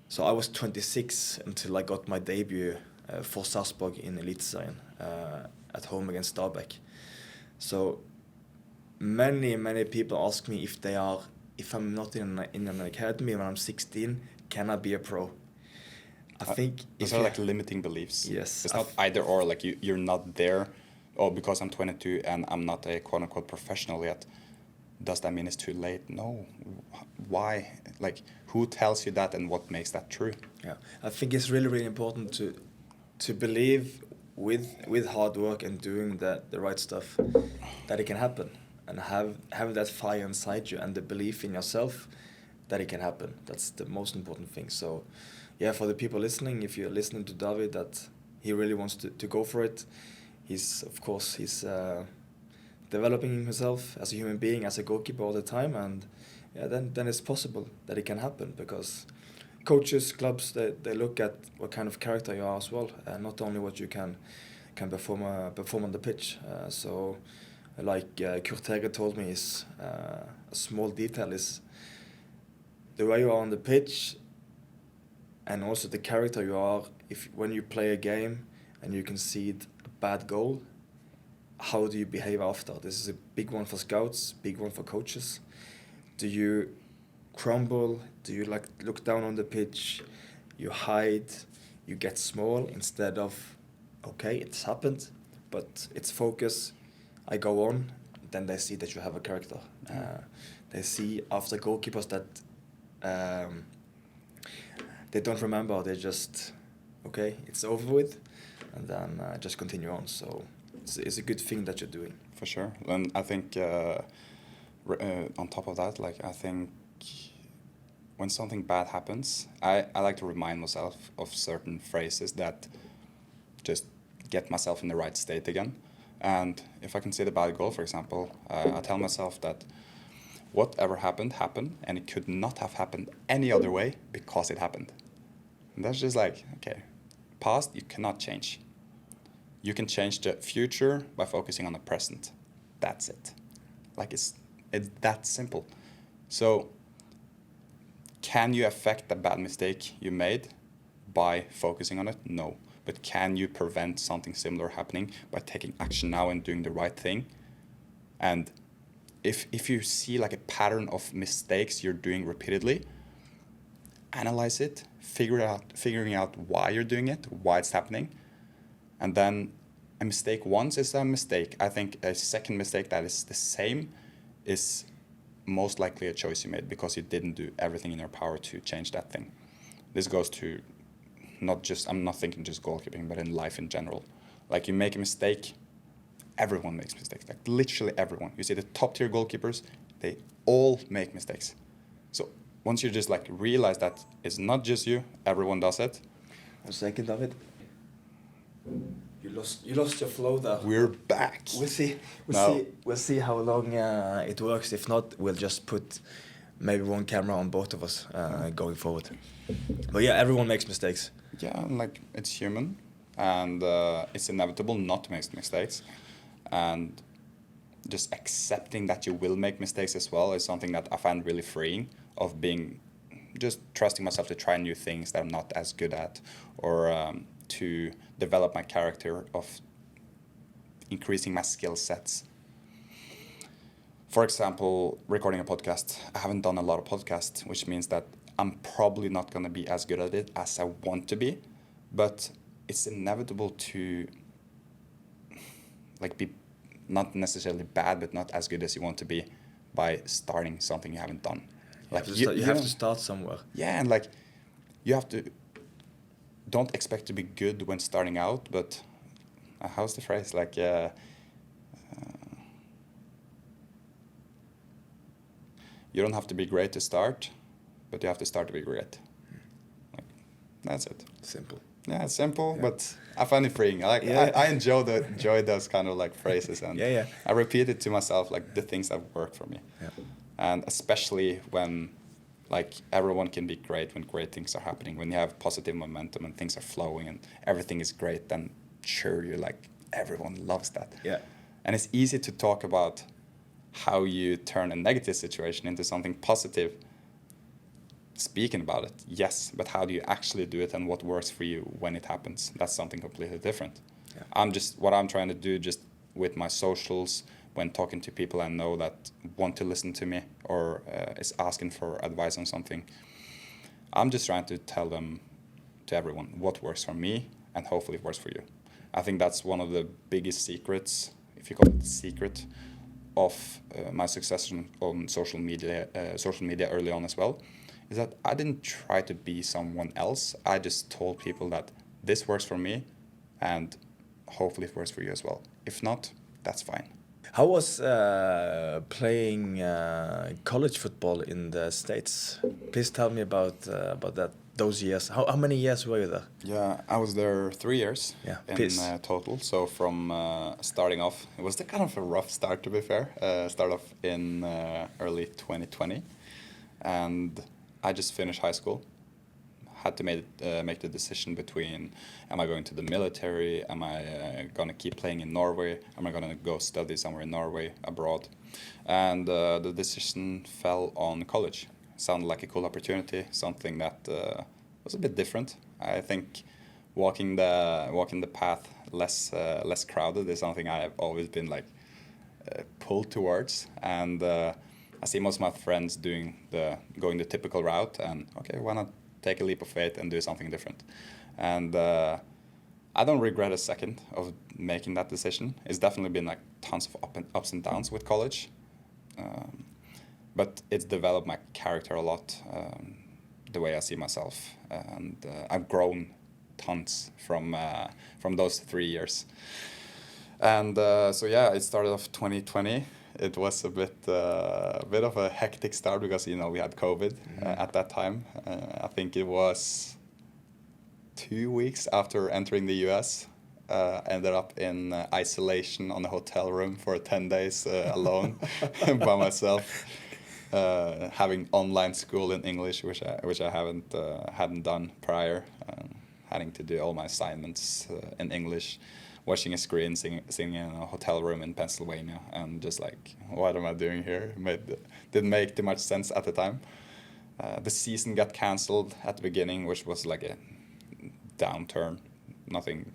[SPEAKER 1] So I was 26 until I got my debut for Sarpsborg in Eliteserien at home against Stabæk. So many people ask me if I'm not in an academy when I'm 16, can I be a pro? I think
[SPEAKER 2] those are like limiting beliefs.
[SPEAKER 1] Yes,
[SPEAKER 2] it's not either or. Like you're not there. Oh, because I'm 22 and I'm not a quote unquote professional yet, does that mean it's too late? No. Why? Like, who tells you that, and what makes that true?
[SPEAKER 1] Yeah, I think it's really, really important to believe with hard work and doing the right stuff that it can happen, and have that fire inside you and the belief in yourself that it can happen. That's the most important thing. So, yeah, for the people listening, if you're listening to David, that he really wants to go for it. He's developing himself as a human being, as a goalkeeper all the time, and yeah, then it's possible that it can happen, because coaches, clubs, they look at what kind of character you are as well, and not only what you can perform on the pitch. So, like Kurt Hege told me, is a small detail is the way you are on the pitch, and also the character you are. When you play a game and you concede a bad goal, how do you behave after? This is a big one for scouts, big one for coaches. Do you crumble? Do you look down on the pitch? You hide? You get small instead of, okay, it's happened, but it's focus. I go on. Then they see that you have a character. They see after goalkeepers that they don't remember. They just, okay, it's over with, and then just continue on. So it's a good thing that you're doing.
[SPEAKER 2] For sure. And I think on top of that, like, I think when something bad happens, I like to remind myself of certain phrases that just get myself in the right state again. And if I can see the bad goal, for example, I tell myself that whatever happened, and it could not have happened any other way because it happened. And that's just like, okay, past you cannot change. You can change the future by focusing on the present. That's it. Like, it's that simple. So, can you affect the bad mistake you made by focusing on it? No. But can you prevent something similar happening by taking action now and doing the right thing? And if you see like a pattern of mistakes you're doing repeatedly, analyze it, figuring out why you're doing it, why it's happening, And then a mistake once is a mistake. I think a second mistake that is the same is most likely a choice you made because you didn't do everything in your power to change that thing. This goes to I'm not thinking just goalkeeping, but in life in general. Like, you make a mistake, everyone makes mistakes. Like, literally everyone. You see the top tier goalkeepers, they all make mistakes. So once you just like realize that it's not just you, everyone does it.
[SPEAKER 1] 1 second, David. You lost your flow there.
[SPEAKER 2] We're back.
[SPEAKER 1] We'll see how long it works. If not, we'll just put maybe one camera on both of us going forward. But yeah, everyone makes mistakes.
[SPEAKER 2] Yeah, like, it's human, and it's inevitable not to make mistakes. And just accepting that you will make mistakes as well is something that I find really freeing, of being just trusting myself to try new things that I'm not as good at, or to develop my character, of increasing my skill sets. For example, recording a podcast. I haven't done a lot of podcasts, which means that I'm probably not going to be as good at it as I want to be, but it's inevitable to like be not necessarily bad, but not as good as you want to be by starting something you haven't done. Like,
[SPEAKER 1] you have to start somewhere.
[SPEAKER 2] Yeah, and like, you have to, don't expect to be good when starting out, but how's the phrase? Like, you don't have to be great to start, but you have to start to be great. Like, that's it.
[SPEAKER 1] Simple.
[SPEAKER 2] Yeah, it's simple, but I find it freeing. I enjoy those kind of like phrases, and I repeat it to myself, like the things that work for me.
[SPEAKER 1] Yeah.
[SPEAKER 2] And especially when like everyone can be great when great things are happening, when you have positive momentum and things are flowing and everything is great, then sure, you're like, everyone loves that.
[SPEAKER 1] Yeah.
[SPEAKER 2] And it's easy to talk about how you turn a negative situation into something positive, speaking about it, yes, but how do you actually do it, and what works for you when it happens? That's something completely different. Yeah. What I'm trying to do just with my socials, when talking to people I know that want to listen to me, or is asking for advice on something, I'm just trying to tell them, to everyone, what works for me, and hopefully it works for you. I think that's one of the biggest secrets, if you call it the secret, of my success on social media early on as well, is that I didn't try to be someone else. I just told people that this works for me, and hopefully it works for you as well. If not, that's fine.
[SPEAKER 1] How was playing college football in the States? Please tell me about that. Those years. How many years were you there?
[SPEAKER 2] Yeah, I was there 3 years in total. So from starting off, it was the kind of a rough start, to be fair. Start off in early 2020, and I just finished high school. Had to make the decision between, am I going to the military? Am I going to keep playing in Norway? Am I going to go study somewhere in Norway, abroad? And the decision fell on college. Sounded like a cool opportunity, something that was a bit different. I think walking the path less crowded is something I have always been like pulled towards, and I see most of my friends going the typical route, and okay, why not take a leap of faith and do something different? And I don't regret a second of making that decision. It's definitely been like tons of ups and downs with college. But it's developed my character a lot, the way I see myself, and I've grown tons from those 3 years. And so yeah, it started off 2020. It was a bit of a hectic start because we had COVID at that time. I think it was 2 weeks after entering the US. Ended up in isolation on a hotel room for 10 days alone by myself. Having online school in English, which I hadn't done prior, having to do all my assignments in English, watching a screen, singing in a hotel room in Pennsylvania, and just like, what am I doing here? Didn't make too much sense at the time. The season got cancelled at the beginning, which was like a downturn, nothing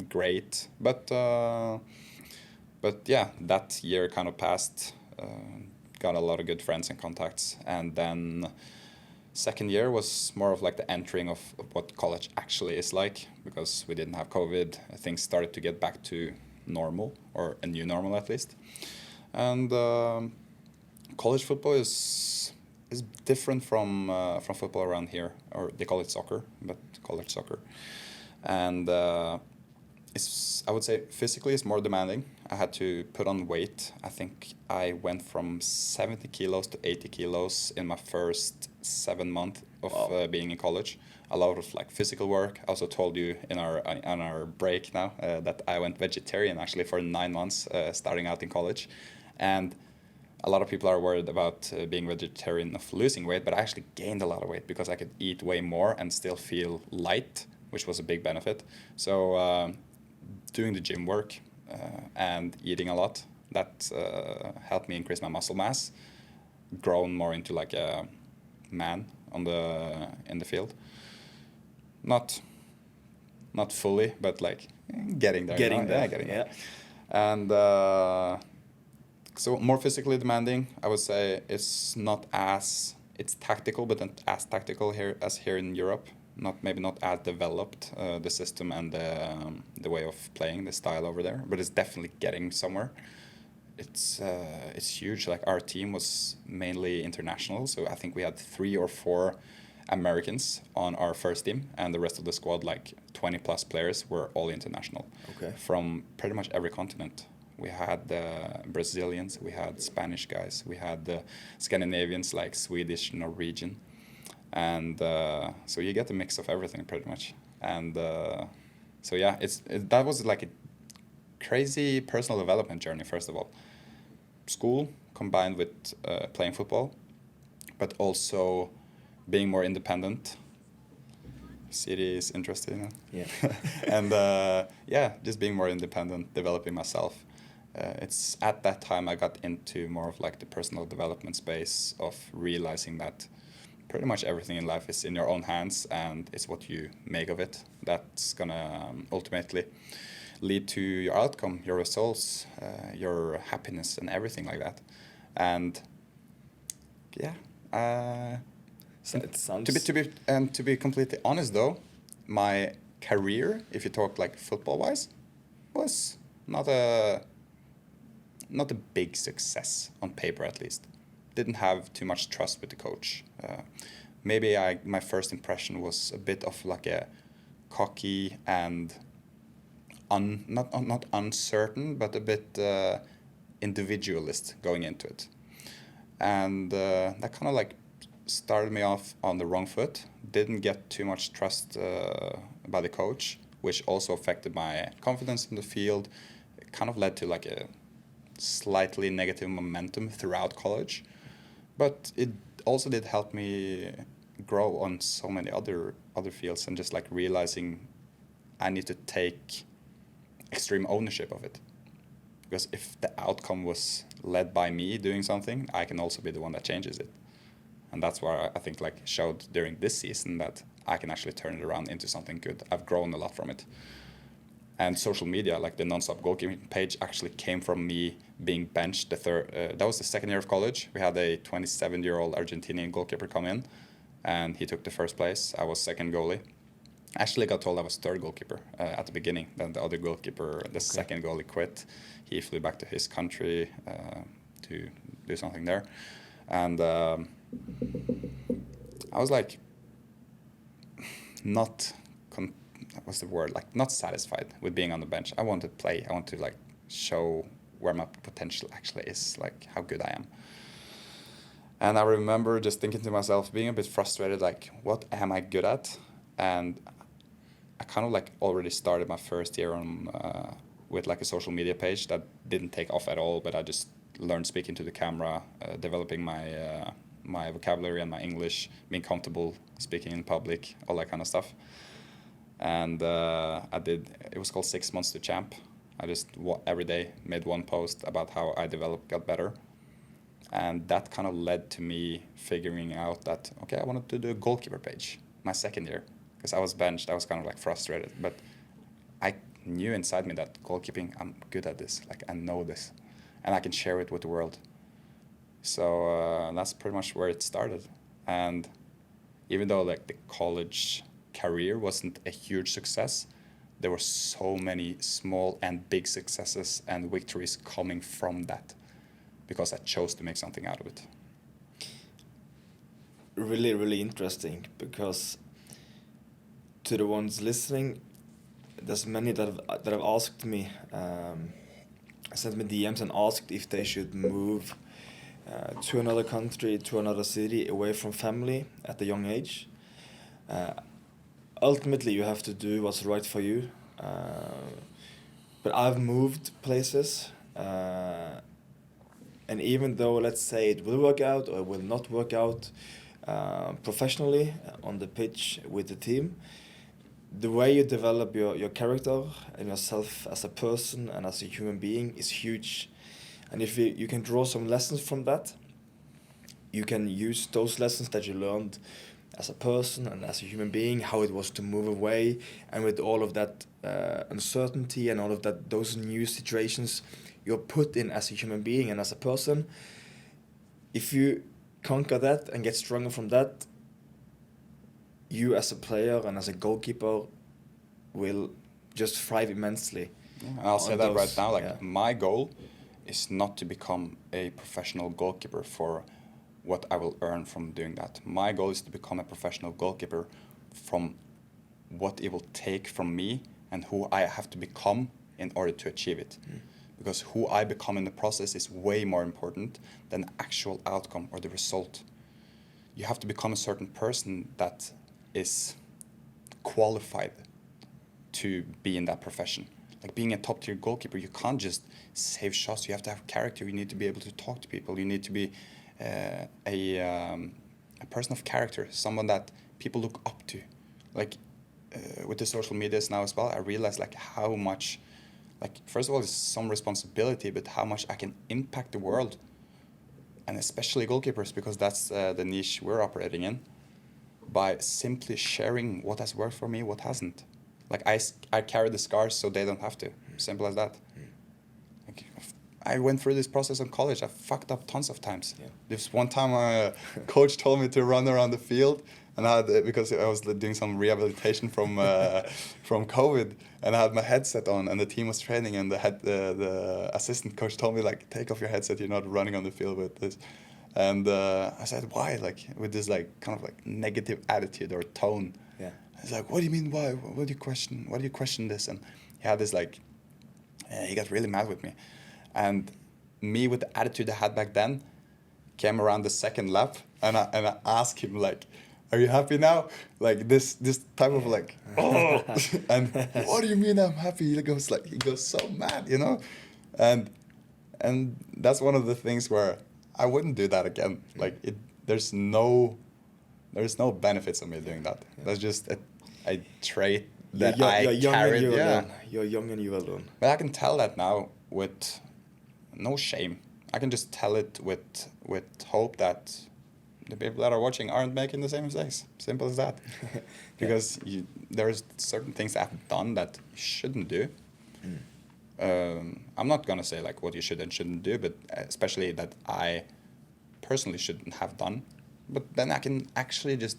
[SPEAKER 2] great, but yeah, that year kind of passed. Got a lot of good friends and contacts, and then Second year was more of like the entering of what college actually is like, because we didn't have COVID. Things started to get back to normal, or a new normal at least. And college football is different from football around here, or they call it soccer, but college soccer. And it's, I would say, physically it's more demanding. I had to put on weight. I think I went from 70 kilos to 80 kilos in my first 7 months of being in college. A lot of like physical work. I also told you in our break now that I went vegetarian actually for 9 months starting out in college. And a lot of people are worried about being vegetarian of losing weight, but I actually gained a lot of weight because I could eat way more and still feel light, which was a big benefit. So doing the gym work and eating a lot, that helped me increase my muscle mass, grown more into like a man in the field. Not fully, but like getting there.
[SPEAKER 1] Getting there.
[SPEAKER 2] Yeah, getting there. And so more physically demanding, I would say. It's tactical, but not as tactical here in Europe. Maybe not as developed, the system and the way of playing, the style over there, but it's definitely getting somewhere. It's huge. Like our team was mainly international, so I think we had 3 or 4 Americans on our first team, and the rest of the squad, like 20 plus players, were all international.
[SPEAKER 1] Okay.
[SPEAKER 2] From pretty much every continent. We had Brazilians, we had Spanish guys, we had the Scandinavians like Swedish, Norwegian. And so you get a mix of everything pretty much. And so yeah, that was like a crazy personal development journey, first of all. School combined with playing football, but also being more independent. City is interesting.
[SPEAKER 1] Yeah.
[SPEAKER 2] And yeah, just being more independent, developing myself. It's at that time I got into more of like the personal development space of realizing that pretty much everything in life is in your own hands, and it's what you make of it that's gonna ultimately lead to your outcome, your results, your happiness, and everything like that. And yeah,
[SPEAKER 1] So it sounds
[SPEAKER 2] to be completely honest though, my career, if you talk like football wise, was not a big success on paper at least. Didn't have too much trust with the coach. Maybe my first impression was a bit of like a cocky and not uncertain, but a bit individualist going into it, and that kind of like started me off on the wrong foot. Didn't get too much trust by the coach, which also affected my confidence in the field. It kind of led to like a slightly negative momentum throughout college. But it also did help me grow on so many other fields, and just like realizing I need to take extreme ownership of it. Because if the outcome was led by me doing something, I can also be the one that changes it. And that's why I think like showed during this season that I can actually turn it around into something good. I've grown a lot from it. And social media, like the non-stop goalkeeping page, actually came from me being benched that was the second year of college. We had a 27-year-old Argentinian goalkeeper come in, and he took the first place. I was second goalie. Actually got told I was third goalkeeper at the beginning. Then the other goalkeeper, the second goalie, quit. He flew back to his country to do something there. And I was like, not satisfied with being on the bench. I want to play. I want to like show where my potential actually is, like how good I am. And I remember just thinking to myself, being a bit frustrated, like what am I good at? And I kind of like already started my first year on with like a social media page that didn't take off at all, but I just learned speaking to the camera, developing my vocabulary and my English, being comfortable speaking in public, all that kind of stuff. And it was called 6 months to champ. I just every day made one post about how I developed, got better. And that kind of led to me figuring out that, okay, I wanted to do a goalkeeper page my second year, because I was benched. I was kind of like frustrated, but I knew inside me that goalkeeping, I'm good at this. Like I know this, and I can share it with the world. So that's pretty much where it started. And even though like the college career wasn't a huge success, there were so many small and big successes and victories coming from that, because I chose to make something out of it.
[SPEAKER 1] Really, really interesting, because to the ones listening, there's many that have asked me, sent me DMs and asked if they should move to another country, to another city, away from family at a young age. Ultimately, you have to do what's right for you. But I've moved places, and even though, let's say, it will work out or it will not work out professionally on the pitch with the team, the way you develop your character and yourself as a person and as a human being is huge. And if you can draw some lessons from that, you can use those lessons that you learned as a person and as a human being, how it was to move away, and with all of that uncertainty and all of that, those new situations you're put in as a human being and as a person. If you conquer that and get stronger from that, you as a player and as a goalkeeper will just thrive immensely.
[SPEAKER 2] Yeah, and I'll say that right now, like my goal is not to become a professional goalkeeper for what I will earn from doing that. My goal is to become a professional goalkeeper from what it will take from me and who I have to become in order to achieve it. Because who I become in the process is way more important than the actual outcome or the result. You have to become a certain person that is qualified to be in that profession. Like being a top tier goalkeeper, you can't just save shots. You have to have character. You need to be able to talk to people. You need to be a person of character, someone that people look up to. Like with the social medias now as well, I realize like how much, like first of all, it's some responsibility, but how much I can impact the world, and especially goalkeepers, because that's the niche we're operating in, by simply sharing what has worked for me, what hasn't. Like I carry the scars so they don't have to. Simple as that. Like, I went through this process in college. I fucked up tons of times. Yeah. This one time a coach told me to run around the field, and I had, because I was doing some rehabilitation from COVID, and I had my headset on, and the team was training, and the assistant coach told me, like, take off your headset, you're not running on the field with this. And I said, why? Like, with this like kind of like negative attitude or tone. Yeah. He's like, what do you mean why? What do you question this? And he had this like, he got really mad with me. And me, with the attitude I had back then, came around the second lap, and I asked him, like, are you happy now? Like this type of like, oh, and what do you mean I'm happy? He goes so mad, you know, and that's one of the things where I wouldn't do that again. Like there's no benefits of me doing that. That's just a trait that I carried. Yeah,
[SPEAKER 1] you're young and you will learn.
[SPEAKER 2] But I can tell that now with no shame. I can just tell it with hope that the people that are watching aren't making the same mistakes. Simple as that. Because there's certain things I've done that you shouldn't do. I'm not gonna say like what you should and shouldn't do, but especially that I personally shouldn't have done. But then I can actually just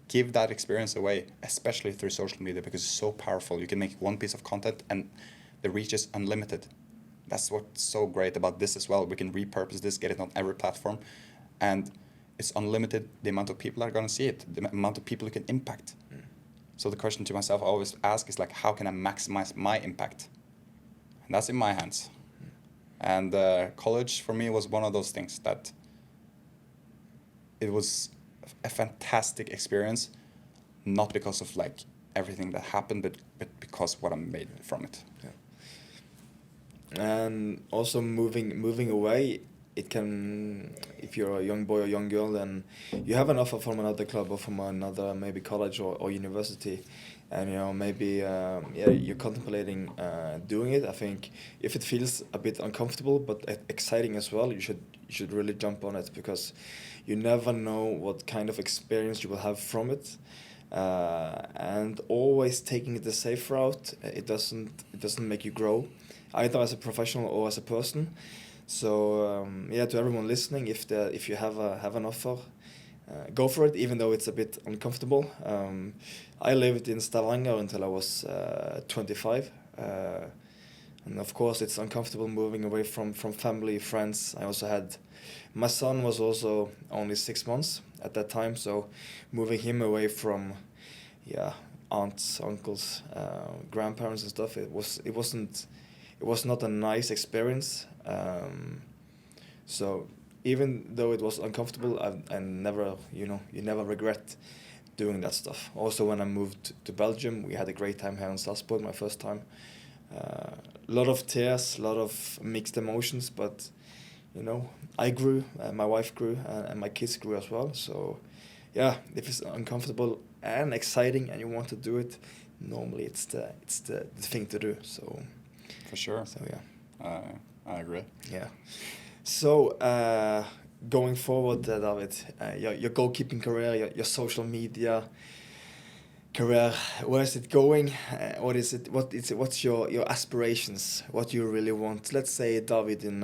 [SPEAKER 2] give that experience away, especially through social media, because it's so powerful. You can make one piece of content and the reach is unlimited. That's what's so great about this as well. We can repurpose this, get it on every platform, and it's unlimited the amount of people that are going to see it, the amount of people you can impact. So the question to myself I always ask is like, how can I maximize my impact? And that's in my hands. And college for me was one of those things that it was a fantastic experience, not because of like everything that happened, but because what I made from it.
[SPEAKER 1] Yeah. And also moving away, it can, if you're a young boy or young girl, then you have an offer from another club or from another maybe college or university, and you know maybe you're contemplating doing it. I think if it feels a bit uncomfortable but exciting as well, you should really jump on it, because you never know what kind of experience you will have from it. And always taking the safe route, it doesn't make you grow, either as a professional or as a person. So to everyone listening, if you have an offer, go for it, even though it's a bit uncomfortable. I lived in Stavanger until I was 25. And of course, it's uncomfortable moving away from family, friends. I also had, my son was also only 6 months at that time, so moving him away from, aunts, uncles, grandparents and stuff, it was not a nice experience. So even though it was uncomfortable, I never, you never regret doing that stuff. Also, when I moved to Belgium, we had a great time here in Salzburg, my first time. A lot of tears, a lot of mixed emotions, but I grew, my wife grew, and my kids grew as well. So yeah, if it's uncomfortable and exciting and you want to do it, normally it's the thing to do. So
[SPEAKER 2] for sure.
[SPEAKER 1] So yeah,
[SPEAKER 2] I agree.
[SPEAKER 1] Yeah. So going forward, David, your goalkeeping career, your social media career, where is it going? What's your aspirations? What you really want? Let's say, David, in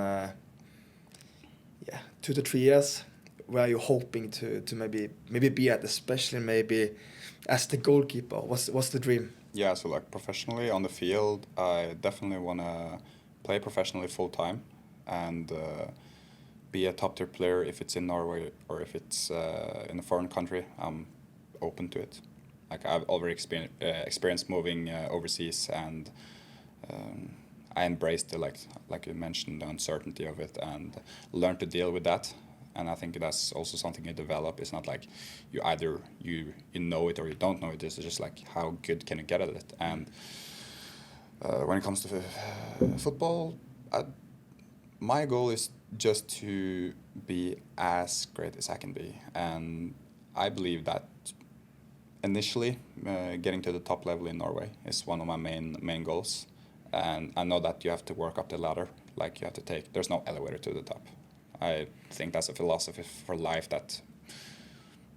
[SPEAKER 1] 2 to 3 years, where are you hoping to maybe be at, especially maybe as the goalkeeper? What's the dream?
[SPEAKER 2] Yeah, so like professionally on the field, I definitely want to play professionally full time and be a top tier player. If it's in Norway or if it's in a foreign country, I'm open to it. Like I've already experienced moving overseas, and I embraced the like you mentioned, the uncertainty of it and learned to deal with that. And I think that's also something you develop. It's not like you either you know it or you don't know it. It's just like how good can you get at it. And when it comes to football, my goal is just to be as great as I can be. And I believe that initially getting to the top level in Norway is one of my main goals. And I know that you have to work up the ladder. Like you have to there's no elevator to the top. I think that's a philosophy for life that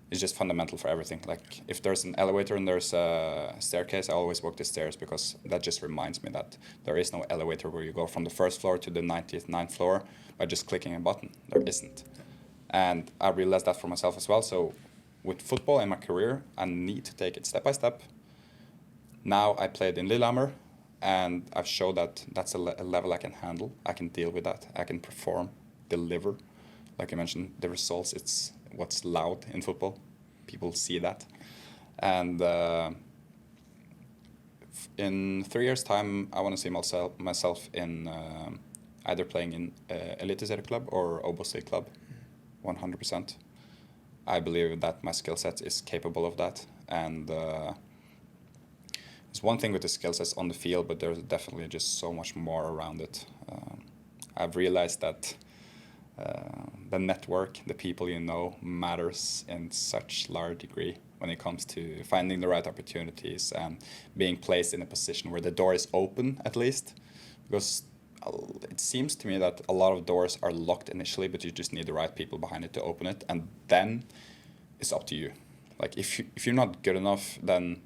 [SPEAKER 2] is just fundamental for everything. Like if there's an elevator and there's a staircase, I always walk the stairs because that just reminds me that there is no elevator where you go from the first floor to the 99th floor by just clicking a button. There isn't. And I realized that for myself as well. So with football and my career, I need to take it step by step. Now I played in Lillehammer, and I've showed that that's a level I can handle. I can deal with that. I can perform, deliver. Like I mentioned, the results, it's what's loud in football. People see that. And in 3 years' time, I want to see myself in either playing in Eliteserie club or Obosei club, 100%. I believe that my skill set is capable of that. And it's one thing with the skill sets on the field, but there's definitely just so much more around it. I've realized that the network, the people you know, matters in such large degree when it comes to finding the right opportunities and being placed in a position where the door is open, at least. Because it seems to me that a lot of doors are locked initially, but you just need the right people behind it to open it, and then it's up to you. Like if you're not good enough, then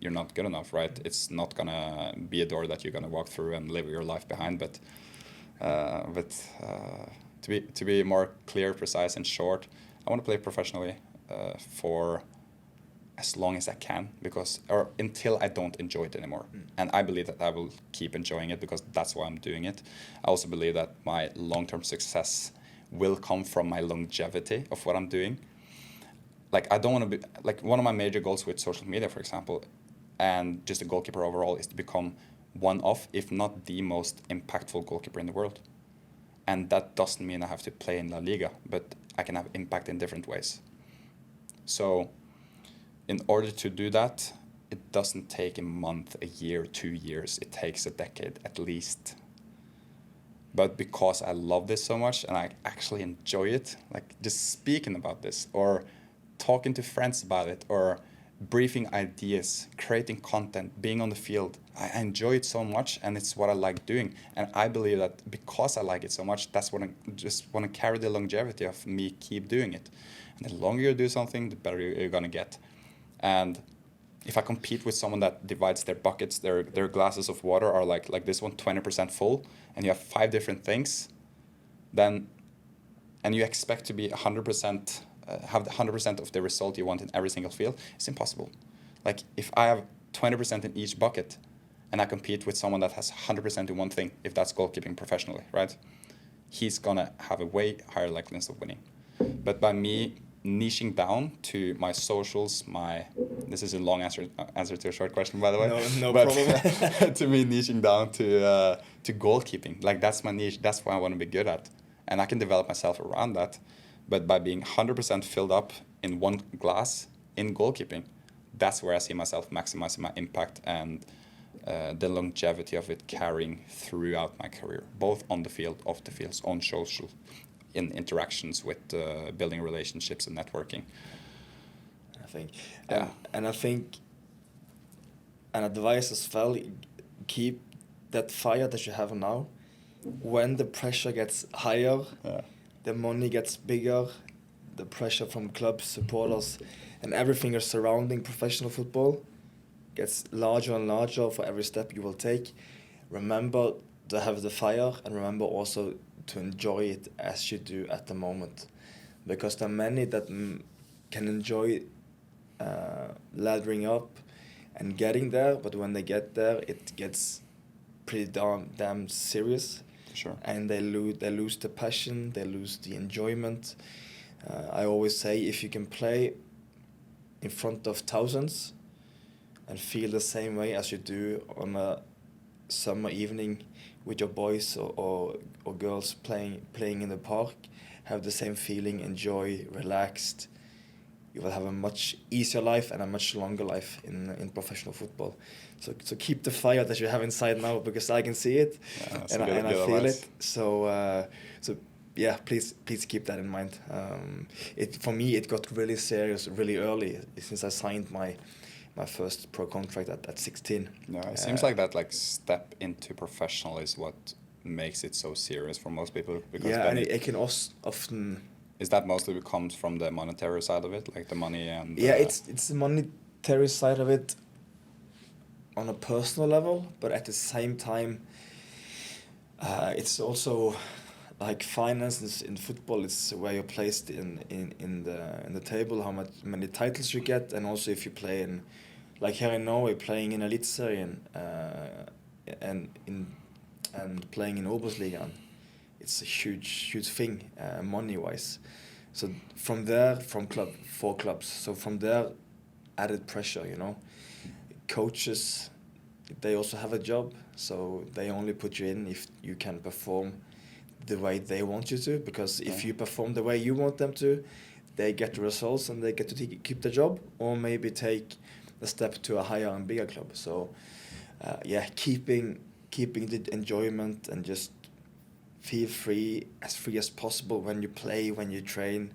[SPEAKER 2] you're not good enough, right? It's not gonna be a door that you're gonna walk through and live your life behind. But to be more clear, precise, and short, I want to play professionally for as long as I can, or until I don't enjoy it anymore. And I believe that I will keep enjoying it because that's why I'm doing it. I also believe that my long-term success will come from my longevity of what I'm doing. Like I don't want to be like one of my major goals with social media, for example, and just a goalkeeper overall, is to become one of, if not the most impactful goalkeeper in the world. And that doesn't mean I have to play in La Liga, but I can have impact in different ways. So in order to do that, it doesn't take a month, a year, 2 years. It takes a decade at least. But because I love this so much and I actually enjoy it, like just speaking about this or talking to friends about it or briefing ideas, creating content, being on the field, I enjoy it so much, and it's what I like doing. And I believe that because I like it so much, that's what I just want to carry the longevity of me keep doing it. And the longer you do something, the better you're going to get. And if I compete with someone that divides their buckets, their glasses of water are like this one, 20% full, and you have 5 different things, then, and you expect to be 100% have the 100% of the result you want in every single field, it's impossible. Like if I have 20% in each bucket and I compete with someone that has 100% in one thing, if that's goalkeeping professionally, right? He's gonna have a way higher likeliness of winning. But by me niching down to my socials, this is a long answer to a short question, by the way.
[SPEAKER 1] No
[SPEAKER 2] but
[SPEAKER 1] problem.
[SPEAKER 2] to me, niching down to goalkeeping, like that's my niche. That's what I want to be good at, and I can develop myself around that. But by being 100% filled up in one glass in goalkeeping, that's where I see myself maximizing my impact and the longevity of it carrying throughout my career, both on the field, off the fields, on social, in interactions with building relationships and networking.
[SPEAKER 1] I think,
[SPEAKER 2] Yeah.
[SPEAKER 1] and I think an advice as well, keep that fire that you have now. When the pressure gets higher,
[SPEAKER 2] Yeah.
[SPEAKER 1] the money gets bigger, the pressure from clubs, supporters, and everything is surrounding professional football gets larger and larger for every step you will take. Remember to have the fire, and remember also to enjoy it as you do at the moment. Because there are many that can enjoy laddering up and getting there, but when they get there, it gets pretty damn serious.
[SPEAKER 2] Sure.
[SPEAKER 1] And they lose the passion, they lose the enjoyment. I always say, if you can play in front of thousands and feel the same way as you do on a summer evening with your boys or girls playing in the park, have the same feeling, enjoy, relaxed, you will have a much easier life and a much longer life in professional football. So keep the fire that you have inside now, because I can see it, and I feel
[SPEAKER 2] advice.
[SPEAKER 1] it. So yeah, please keep that in mind. For me, it got really serious really early, since I signed my first pro contract at 16.
[SPEAKER 2] Yeah, it seems like that step into professional is what makes it so serious for most people. Because
[SPEAKER 1] yeah, and it can also often.
[SPEAKER 2] Is that mostly comes from the monetary side of it, like the money and?
[SPEAKER 1] Yeah, it's the monetary side of it on a personal level, but at the same time, it's also like finances in football. It's where you're placed in the table, many titles you get, and also if you play in, like here in Norway, playing in Eliteserien, and playing in Obos-ligaen, it's a huge thing, money wise. So from there, four clubs. So from there, added pressure, Coaches, they also have a job, so they only put you in if you can perform the way they want you to, because if you perform the way you want them to, they get the results and they get to keep the job, or maybe take a step to a higher and bigger club. So keeping the enjoyment and just feel free as possible when you play, when you train.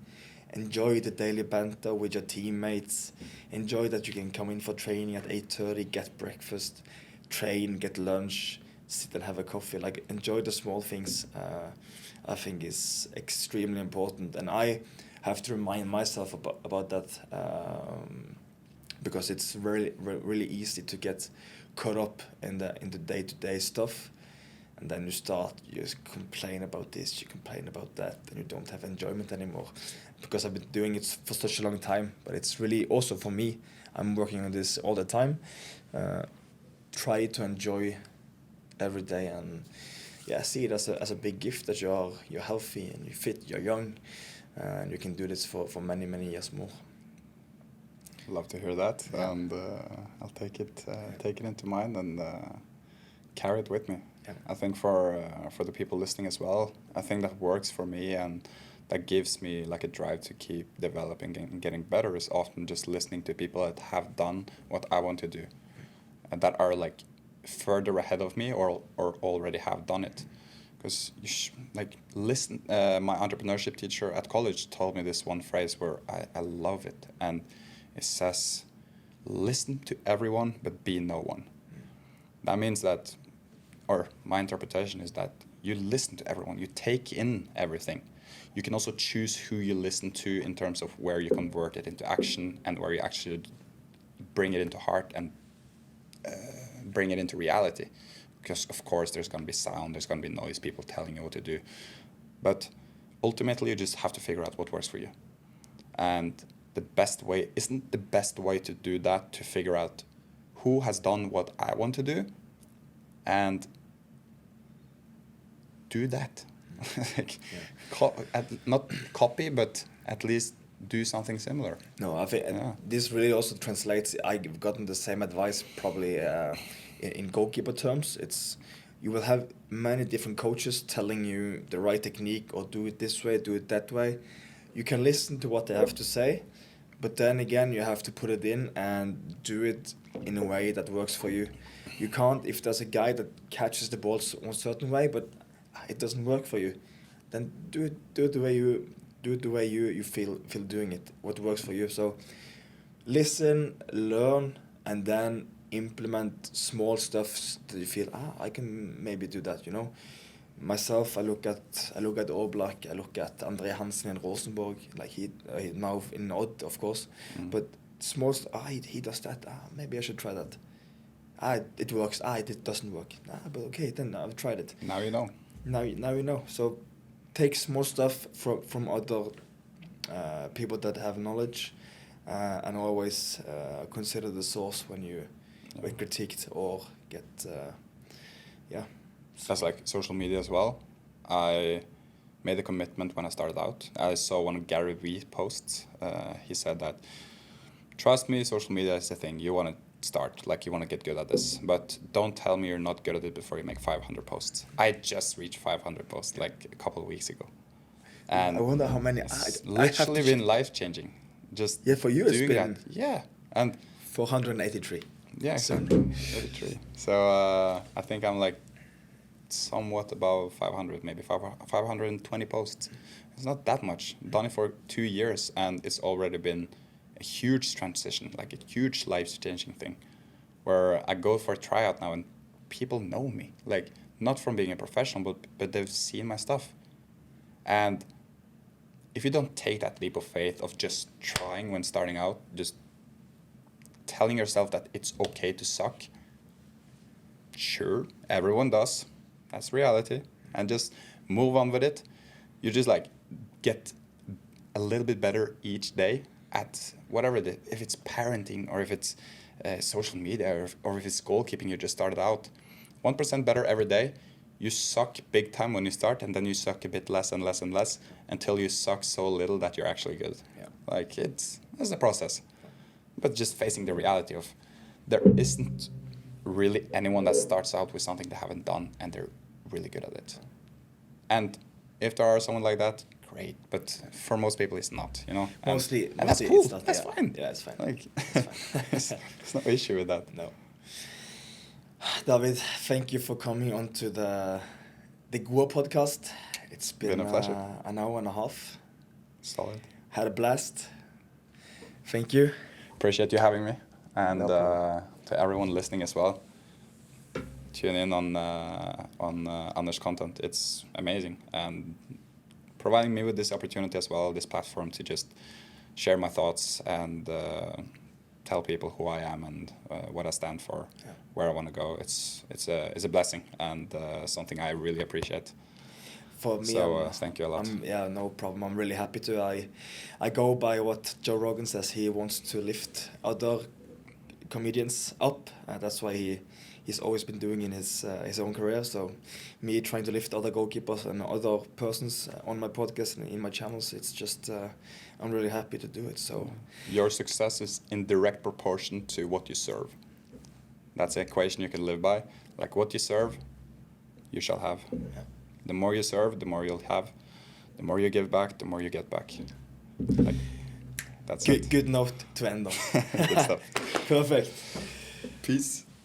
[SPEAKER 1] Enjoy the daily banter with your teammates. Enjoy that you can come in for training at 8:30, get breakfast, train, get lunch, sit and have a coffee. Like, enjoy the small things. I think is extremely important, and I have to remind myself about that, because it's really easy to get caught up in the day-to-day stuff. And then you complain about this, you complain about that, and you don't have enjoyment anymore. Because I've been doing it for such a long time, but it's really also for me, I'm working on this all the time. Try to enjoy every day, and see it as a big gift that you're healthy and you're fit, you're young, and you can do this for many years more.
[SPEAKER 2] Love to hear that, and I'll take it into mind and carry it with me.
[SPEAKER 1] Yeah.
[SPEAKER 2] I think for the people listening as well, I think that works for me, and that gives me like a drive to keep developing and getting better, is often just listening to people that have done what I want to do, and that are like further ahead of me or already have done it. Because listen, my entrepreneurship teacher at college told me this one phrase where I love it, and it says, listen to everyone but be no one. That means that, or my interpretation is that you listen to everyone, you take in everything. You can also choose who you listen to in terms of where you convert it into action and where you actually bring it into heart and bring it into reality. Because of course there's going to be sound, there's going to be noise, people telling you what to do. But ultimately you just have to figure out what works for you. And the best way isn't the best way to do that to figure out who has done what I want to do and do that. Like, not copy, but at least do something similar.
[SPEAKER 1] No, I think this really also translates. I've gotten the same advice probably in goalkeeper terms. It's you will have many different coaches telling you the right technique or do it this way, do it that way. You can listen to what they have to say, but then again you have to put it in and do it in a way that works for you. You can't, if there's a guy that catches the balls one certain way, but it doesn't work for you, then do it the way you feel doing it, what works for you. So listen, learn, and then implement small stuff that you feel, I can maybe do that, you know. Myself, I look at Oblak, I look at Andre Hansen in Rosenborg, like he now in Odd, of course, but small he does that, maybe I should try that. It works, it doesn't work, but okay, then I've tried it.
[SPEAKER 2] Now you know.
[SPEAKER 1] Now you know. So take small stuff from other people that have knowledge, and always consider the source when you get critiqued or get
[SPEAKER 2] That's like social media as well. I made a commitment when I started out. I saw one of Gary Vee's posts. He said that, trust me, social media is the thing. You want to start, like you want to get good at this, but don't tell me you're not good at it before you make 500 posts. I just reached 500 posts like a couple of weeks ago. And
[SPEAKER 1] I wonder how many.
[SPEAKER 2] It's literally been life-changing. Just
[SPEAKER 1] for you it's been
[SPEAKER 2] that. Yeah, and
[SPEAKER 1] 483.
[SPEAKER 2] Yeah, exactly. 83. So I think I'm like somewhat above 500, maybe 520 posts. It's not that much. Done it for 2 years, and it's already been a huge transition, like a huge life-changing thing, where I go for a tryout now and people know me, like not from being a professional, but they've seen my stuff. And if you don't take that leap of faith of just trying when starting out, just telling yourself that it's okay to suck, sure, everyone does, that's reality, and just move on with it, you just like get a little bit better each day at whatever it is, if it's parenting or if it's social media or if it's goalkeeping, you just started out. 1% better every day. You suck big time when you start, and then you suck a bit less and less and less until you suck so little that you're actually good.
[SPEAKER 1] Yeah.
[SPEAKER 2] Like it's a process. But just facing the reality of there isn't really anyone that starts out with something they haven't done and they're really good at it. And if there are someone like that, great. But for most people, it's not, you know.
[SPEAKER 1] Mostly
[SPEAKER 2] that's cool.
[SPEAKER 1] It's not,
[SPEAKER 2] that's fine.
[SPEAKER 1] Yeah, it's fine.
[SPEAKER 2] Like,
[SPEAKER 1] it's fine.
[SPEAKER 2] there's no issue with that.
[SPEAKER 1] No. David, thank you for coming on to the GOA Podcast. It's been
[SPEAKER 2] a pleasure.
[SPEAKER 1] An hour and a half.
[SPEAKER 2] Solid.
[SPEAKER 1] Had a blast. Thank you.
[SPEAKER 2] Appreciate you having me, and
[SPEAKER 1] No
[SPEAKER 2] to everyone listening as well. Tune in on Anders' content. It's amazing, and providing me with this opportunity as well, this platform to just share my thoughts and tell people who I am and what I stand for, where I want to go. It's a blessing and something I really appreciate.
[SPEAKER 1] For me,
[SPEAKER 2] so thank you a lot.
[SPEAKER 1] No problem. I'm really happy to. I go by what Joe Rogan says. He wants to lift other comedians up. That's why he's always been doing in his own career. So me trying to lift other goalkeepers and other persons on my podcast and in my channels, it's just I'm really happy to do it. So
[SPEAKER 2] your success is in direct proportion to what you serve. That's an equation you can live by. Like what you serve, you shall have.
[SPEAKER 1] Yeah.
[SPEAKER 2] The more you serve, the more you'll have. The more you give back, the more you get back. Like, that's it.
[SPEAKER 1] Good note to end on.
[SPEAKER 2] Good stuff.
[SPEAKER 1] Perfect.
[SPEAKER 2] Peace.